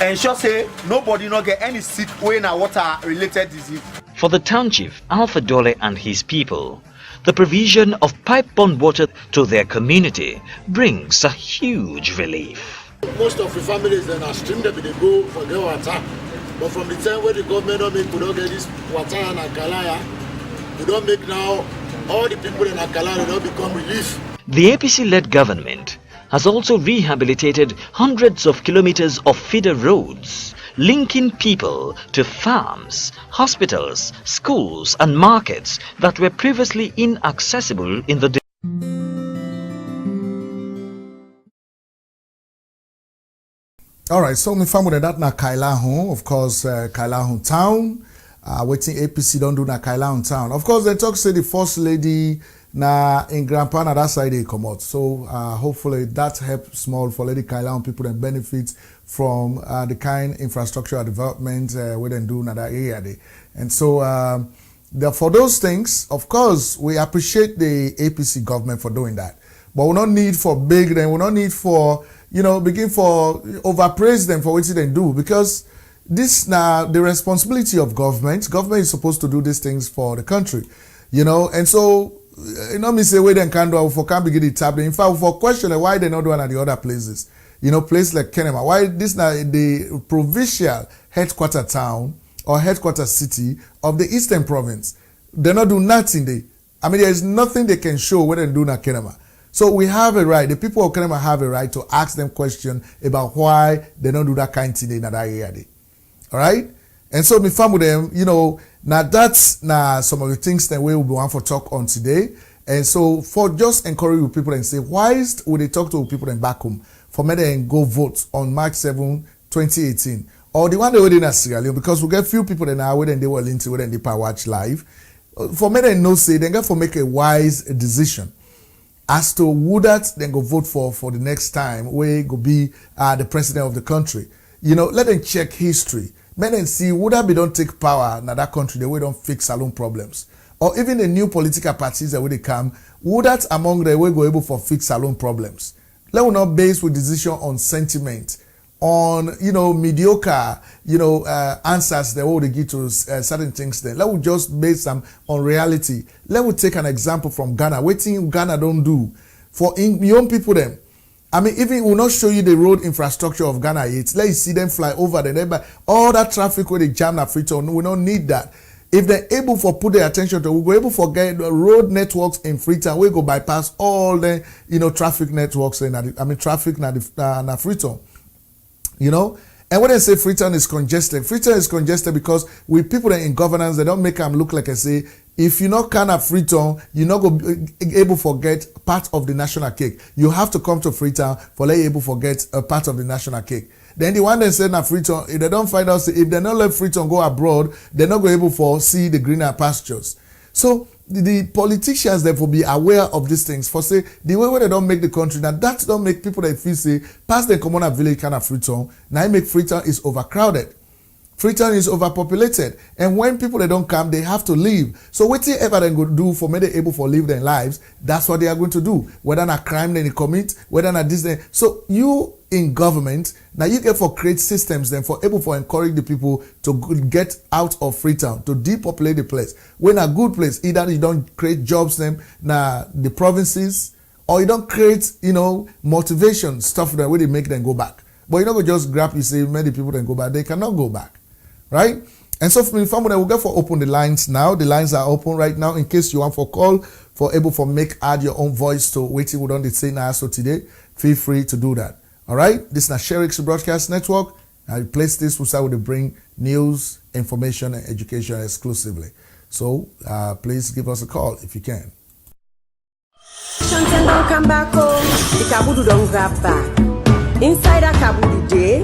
ensure say nobody not get any sick way in a water related disease. For the township, Alpha Dole and his people, the provision of pipe-pond water to their community brings a huge relief. Most of the families then are streamed up, they go for their water. But from the time where the government don't make, we don't get this water in Akalaya, we don't make now, all the people in Akalaya don't become relief. The APC-led government has also rehabilitated hundreds of kilometers of feeder roads, linking people to farms, hospitals, schools and markets that were previously inaccessible in the All right, so me family that na Kailahun, of course, Kailahun town. Waiting APC don't do na Kailahun town. Of course, they talk say the first lady na in Grandpa na that side they come out. So hopefully that helps small for Lady Kailahun people and benefit from the kind infrastructural development we then do na that area there. And so for those things, of course, we appreciate the APC government for doing that. But we don't need for big, then we don't need for, you know, begin for overpraise them for what they do, because this now the responsibility of government. Government is supposed to do these things for the country, you know, and so you know me say where they can do for can't begin it happening. In fact, for question why they not doing at the other places, you know, places like Kenema, why this now the provincial headquarter town or headquarter city of the Eastern Province, they not do nothing. I mean, there is nothing they can show when they do na Kenema. So we have a right, the people of Kenema have a right to ask them questions about why they don't do that kind of thing in that area. All right? And so me farm with them, you know, now that's now some of the things that we will be want for talk on today. And so for just encourage people and say, why would they talk to people and back home for me then go vote on March 7, 2018? Or the one they were in Sierra Leone, because we get few people that now when they were into when they watch live. For me then no say, they got to make a wise decision as to who that then go vote for the next time we go be the president of the country. You know, let them check history. Men and see would that be don't take power in that country, the way don't fix Salone problems. Or even the new political parties that when they come, would that among the way go able for fix Salone problems. Let us not base with decision on sentiment, on, you know, mediocre, you know, answers that will give to certain things then. Let us just base them on reality. Let us take an example from Ghana. What thing Ghana don't do for young people them. I mean, even we'll not show you the road infrastructure of Ghana yet. Let you see them fly over there. But all that traffic where they jam at Freetown, we don't need that. If they're able to put their attention to, we're able to get the road networks in Freetown. We go bypass all the traffic networks traffic na Freetown. And when I say Freetown is congested because with people that in governance, they don't make them look like I say, if you're not kind of Freetown, you're not going to be able to forget part of the national cake. You have to come to Freetown for let you able to forget a part of the national cake. Then the one that said na Freetown, if they don't find out, if they're not let Freetown go abroad, they're not going to be able to see the greener pastures. So the politicians therefore be aware of these things. For say the way where they don't make the country, now that don't make people that feel say past the communal village kind of Freetown. Now it make Freetown is overcrowded. Freetown is overpopulated, and when people they don't come, they have to leave. So whatever they go do for me they able to live their lives, that's what they are going to do. Whether not crime they commit, whether not this. So you in government now you get for create systems then for able to encourage the people to get out of Freetown, to depopulate the place. When a good place, either you don't create jobs them now the provinces, or you don't create motivation stuff that way they make them go back. But you don't just grab you say many people then go back, they cannot go back. Right? And so from family, we'll get for open the lines now. The lines are open right now in case you want for call, for able for add your own voice to waiting we don't say now. So today, feel free to do that. All right? This is Sherrick's Broadcast Network. I place this we start with bring news, information, and education exclusively. So please give us a call if you can. Shanten don't come back home. The kabudu don't grab back. Inside a kabudu day,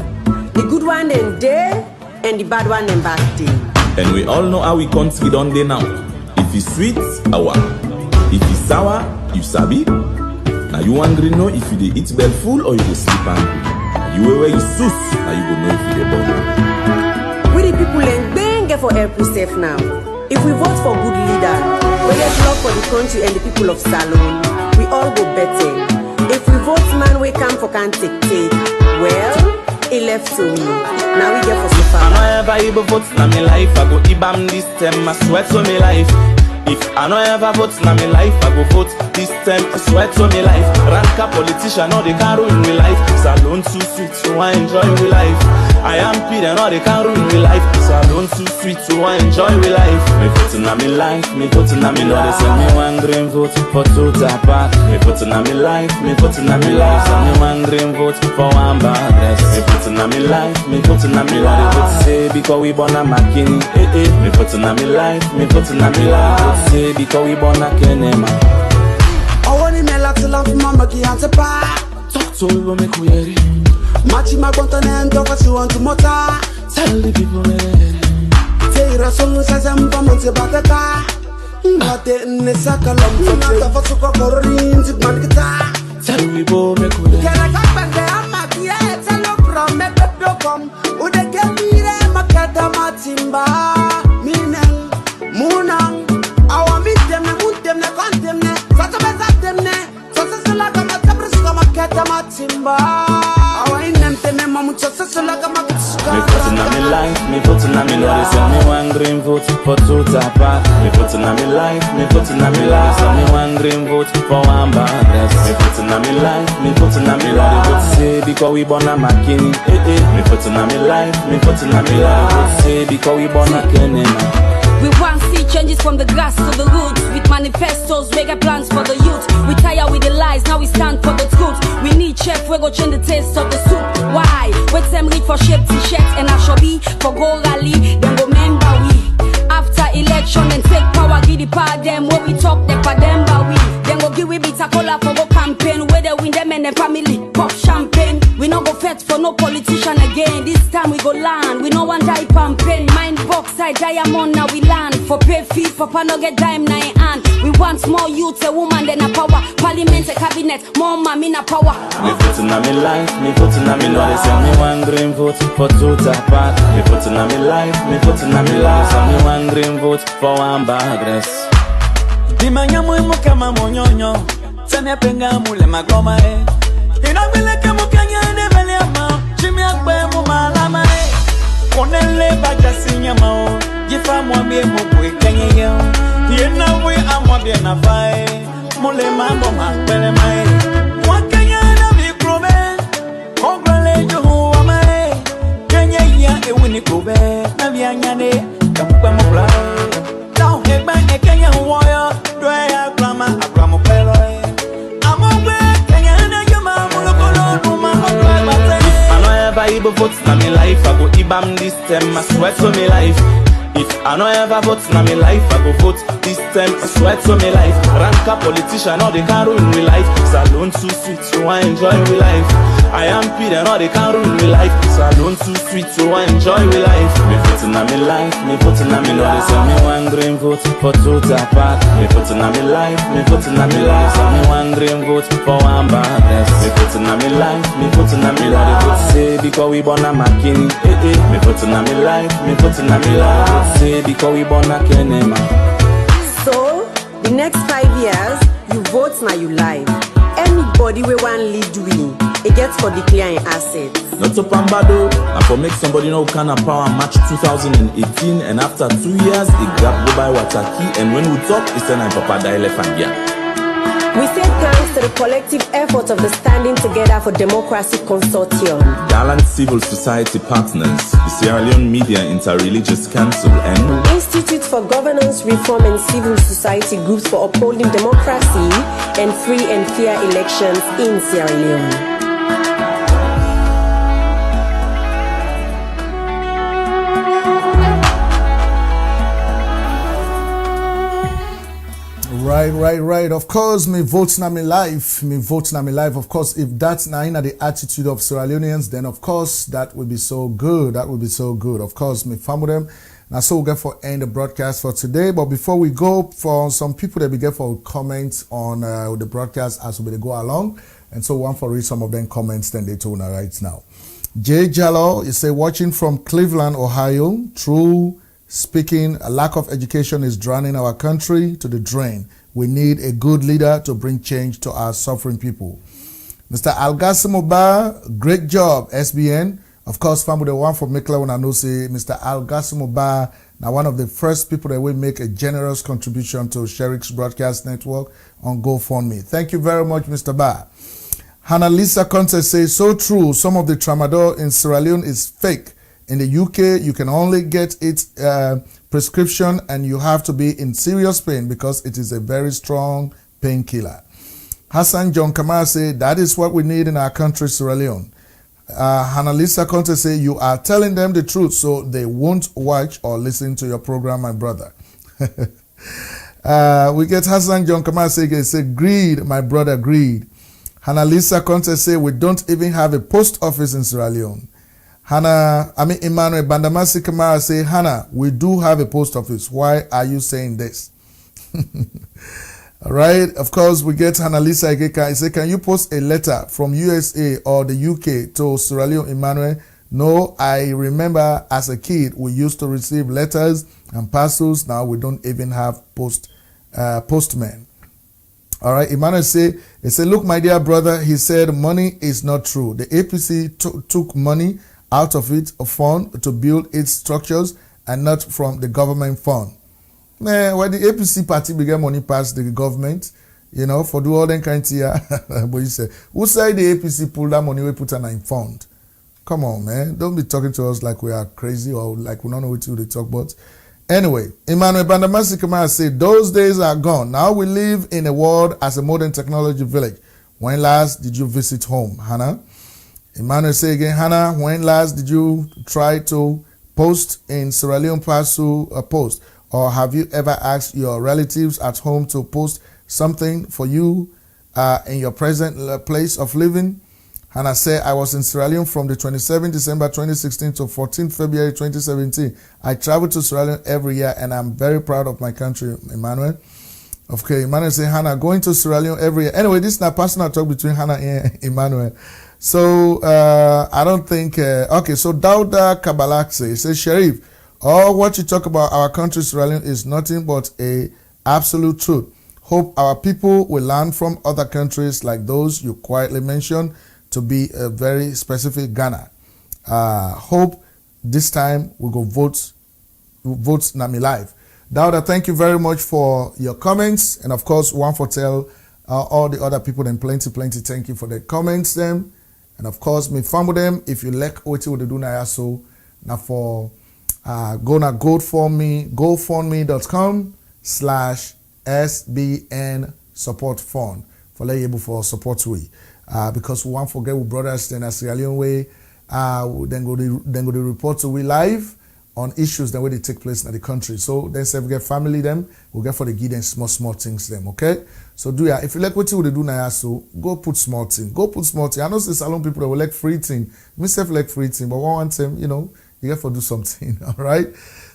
the good one then day. And the bad one and back day. And we all know how we country done day now. If it's sweet, our. If it's sour, you sabi. Now you hungry know if you dey eat well full or you dey sleep hungry. You where you sus, now you go know if you dey born. We the people and bang for help we safe now. If we vote for good leader, we get love for the country and the people of Salone, we all go better. If we vote man we come for can't take, well, he left to me. Now we get for so far. I know ever able vote na me life, I go ibam this time, I swear to me life. If I know ever vote na me life, I go vote this time, I swear to me life. Rank a politician, no they can't ruin me life. Salone too sweet, so I enjoy me life. I am Peter, no they can't ruin me life. Salone too sweet, so I enjoy me life. Me vote na me life, me vote na me life. They send me one green vote for two tapa. Me vote na me life, me vote na me life. Send me one green vote for one bad dress. Me vote na me life, me vote na me life. They vote say because we born a McKinney, Me vote na me life, me vote na me life. Say because we born a Kenema. I want him to laugh mama ki ante pa. Talk to we make we hear it. Machi my continent talk what you want to motor. Tell the people Say rasong sa zempa monte batata. Ngate ne sakalom tunata fasuko korin zigman kita. Tell we bo make we hear it. Kena kapende amaki e telo from me pedo kom. Ude kemire makada matimba. Mineng munang. Awa meet them ne mut them ne kont them ne. Sato bezat them ne. Sosa sula kama tabris kama kata matimba. Awa inem teme mamu sosa sula kama kutsuka. Me vote na me life, me vote na me life. Send me one green vote for two tapa. Me vote na me life, me vote na me life. Send me one green vote for one bad dress. Me vote na me life, me vote na me life. They vote say because we born a McKinney, Me vote na me life, me vote na me life. They vote say because we born a Kenema. We want to see changes from the grass to the roots. With manifestos, we get plans for the youth. We tired with the lies, now we stand for the truth. We need chef, we go change the taste of the soup. Why? Wait them read for shape t-shirts and Ashobi for go rally. Then go member we. After election and take power, give the power them. Where we talk, they for them but we. Then go give we bitter cola for go campaign. Where they win them and the family pop champagne. We no go fet for no politician again. This time we go land. We no one die campaign. Mind box side diamond now we land. For pay fees, papa no get dime na in hand. We want more youth, a woman then a power. Parliament, a cabinet, more mommy na power. Me vote na me life, me vote na me life. Send me one green vote for two tapa. Me vote na me life, me vote na me life. Send me one green vote for one bad dress. Dimanya muimu kama monyonyo. Sanya penga mule magoma Inabile kemu kanya nebele ama. Chimi akwe mu malama Konele baja sinya mao. Jifa mwambie mubwe kanye yeo. Yena we amwambie na fae. Mule mambo makpele mae. Mwakanya na mikro able vote na me life, I go Ibam this time, I swear to me life. If I no ever vote na me life, I go vote this time, I swear to me life. Ranka politician, all they can ruin me life. Salone too sweet, so I enjoy me life. I am P, then all they can ruin me life. Salone too sweet, so I enjoy me life. Me voting na me life, me voting na me life. Say me one green vote for total park. Me voting na me life, me voting na me life. Say me one green vote for one badness. Me voting na me life, me voting na me life. Vote say because we born a McKinney, Me voting na me life, me voting na me life. Say because we born a Kenema. So the next 5 years, you vote now you live. Anybody we want lead we, it gets for declaring assets. Not to Pambado, and for make somebody know kind of power match 2018, and after 2 years, it grab go by Wataki, and when we talk, it's then I'm Papa Dialephangia. We say thanks to the collective effort of the Standing Together for Democracy Consortium, Gallant Civil Society Partners, the Sierra Leone Media Interreligious Council, and Institute for Governance Reform and Civil Society Groups for Upholding Democracy and Free and Fair Elections in Sierra Leone. Right. Of course, me vote na me life. Of course, if that's not in the attitude of Sierra Leoneans, then of course that would be so good. Of course, me family them. Now, so we'll get for end the broadcast for today. But before we go, for some people that we get for comments on the broadcast as we go along, and so one for read some of them comments. Then they told right now. Jay Jallo, you say watching from Cleveland, Ohio. True. Speaking, a lack of education is drowning our country to the drain. We need a good leader to bring change to our suffering people. Mr. Algasimoba, great job, SBN. Of course, family, the one from Mikla, when I know say Mr. Algasimoba, now one of the first people that will make a generous contribution to Sheriff's Broadcast Network on GoFundMe. Thank you very much, Mr. Ba. Hannah Lisa Conte says, so true, some of the tramadol in Sierra Leone is fake. In the UK, you can only get its prescription and you have to be in serious pain because it is a very strong painkiller. Hassan John Kamara said, that is what we need in our country, Sierra Leone. Hannah Lisa Conte said, you are telling them the truth so they won't watch or listen to your program, my brother. We get Hassan John Kamara say, greed, my brother, greed. Hannah Lisa Conte say, we don't even have a post office in Sierra Leone. Emmanuel Bandamasi Kamara say, Hannah, we do have a post office. Why are you saying this? All right. Of course, we get Hannah Lisa Igeka. He say, can you post a letter from USA or the UK to Sierra Leone, Emmanuel? No, I remember as a kid, we used to receive letters and parcels. Now we don't even have postmen. All right. Emmanuel he said, look, my dear brother, he said, money is not true. The APC took money out of it, a fund to build its structures and not from the government fund. Man, when the APC party began money past the government, for do all them kinds here. But you say, who say the APC pull that money we put on a fund? Come on, man. Don't be talking to us like we are crazy or like we don't know what they talk about. Anyway, Emmanuel Bandamasi Kamara said, those days are gone. Now we live in a world as a modern technology village. When last did you visit home, Hannah? Emmanuel say again, Hannah, when last did you try to post in Sierra Leone parcel post? Or have you ever asked your relatives at home to post something for you in your present place of living? Hannah said, I was in Sierra Leone from the 27th December 2016 to 14th February 2017. I travel to Sierra Leone every year and I'm very proud of my country, Emmanuel. Okay, Emmanuel say, Hannah, going to Sierra Leone every year. Anyway, this is not personal talk between Hannah and Emmanuel. So, I don't think, okay, so Dauda Kabalaxe says, Sheriff, all what you talk about our country, Sierra Leone, is nothing but a absolute truth. Hope our people will learn from other countries like those you quietly mentioned to be a very specific Ghana. Hope this time we go vote Nami Live. Dauda, thank you very much for your comments. And of course, one for tell all the other people, then plenty, thank you for the comments them. And of course, me family them. If you like what you do now, so now for go na GoFundMe.com/SBN support fund for let you able for support we. Because we want forget we brothers in a Sierra Leone way. then go to report to we live on issues that where they take place in the country. So then say we get family them, we'll get for the give them small things them, okay? So do ya, if you like what you would do now, so go put small thing. Go put small thing. I know the Salone people that will like free thing. Myself like free thing, but one time, you know, you have to do something, all right?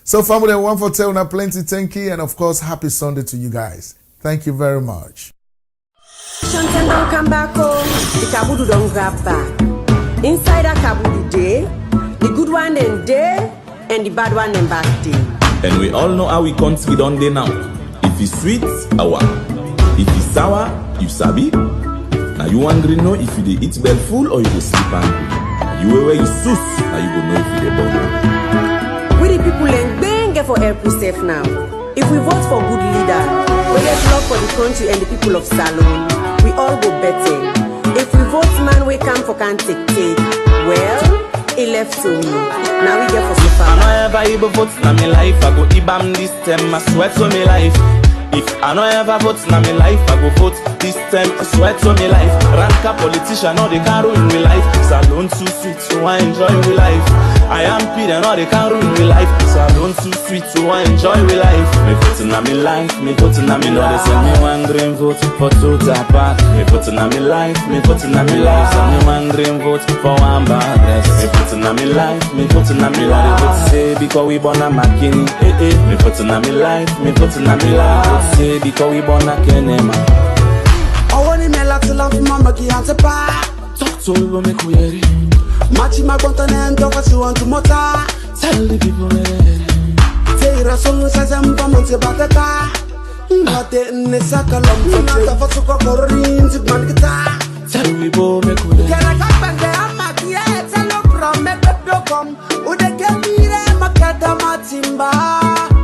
So family, one for tell now plenty, thank you, and of course, happy Sunday to you guys. Thank you very much. Shanten don't come back home, the kabudu don't grab back. Inside a kabudu day, the good one then day, and the bad one then back day. And we all know how we country done day now. If it's sweet, awa. If it's sour, you sabi. Now you hungry know if you dey eat well full or you dey sleep hungry. You where you sus, now you go know if you dey born. We the people ain't bang for help we safe now. If we vote for good leader, we let's love for the country and the people of Salone, we all go better. If we vote man we come for can take, well, he left to me. Now we get for so I know ever able vote na me life, I go Ibam this time, I swear to me life. If I know ever vote na me life, I go vote this time, I swear to me life. Ranka politician, no they can't ruin me life. Salone too sweet, so I enjoy me life. I am Peter, no they can't ruin me life. Salone too sweet, so I enjoy me life. Me vote na me life, me vote na me life. They send me one green vote for two tapa. Me vote na me life, me vote na me life. Send me one green vote for one bad dress. Me vote na me life, me vote na me life. They vote say because we born a McKinney, Me vote na me life, me vote na me life. Say because we born a Kenema. I want him to laugh mama ki ante pa. Talk to me when me query. Machi my continent of what you want to motor. Tell the people Say a song says I'm coming to Bataka. But in the Sakalom, so not a Fasuka Korean to Mankata. Tell the people me query. Can I come back there? I'm not yet. Tell no from me to come. Would they get me there? Makata Matimba.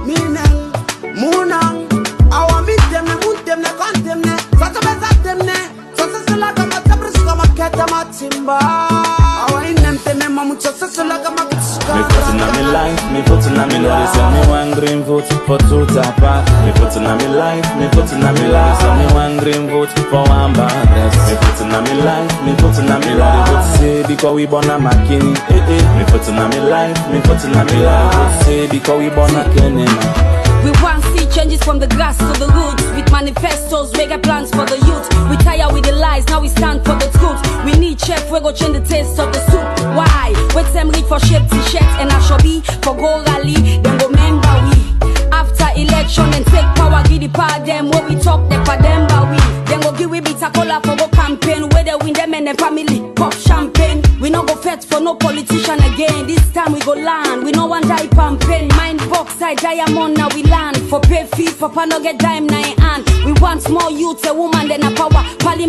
Meaning, Munang. I want meet them, I want them, I can't them, such a best at them, such a like a matabris, come a cat, a matimba. I want them, Mamma, such a like a matabris. Me put in my life, me put in my life. Send me one green vote for two tapa. Me put in my life, me put in my life. Send me one green vote for one bad dress. Me put in my life, me put in my life. They vote say because we born a McKinney, Me put in my life, me put in my life. They vote say because we born a Kenema. We want see changes from the grass to the roots. With manifestos, we get plans for the youth. We tire with the lies, now we stand for the truth. We need chef, we go change the taste of the soup. Why? Wait them read for shape t-shirts and I shall be for go rally. Then go member we. After election and take power, give the power them. Where we talk, they for them but we. Then go give we bitter cola for go campaign. Where they win them and the family pop champagne. We no go fet for no politician again. This time we go land. We no one die campaign. Mind box side diamond now we land. For pay fee, papa no get dime na in hand. We want more youth, a woman then a power. Parliament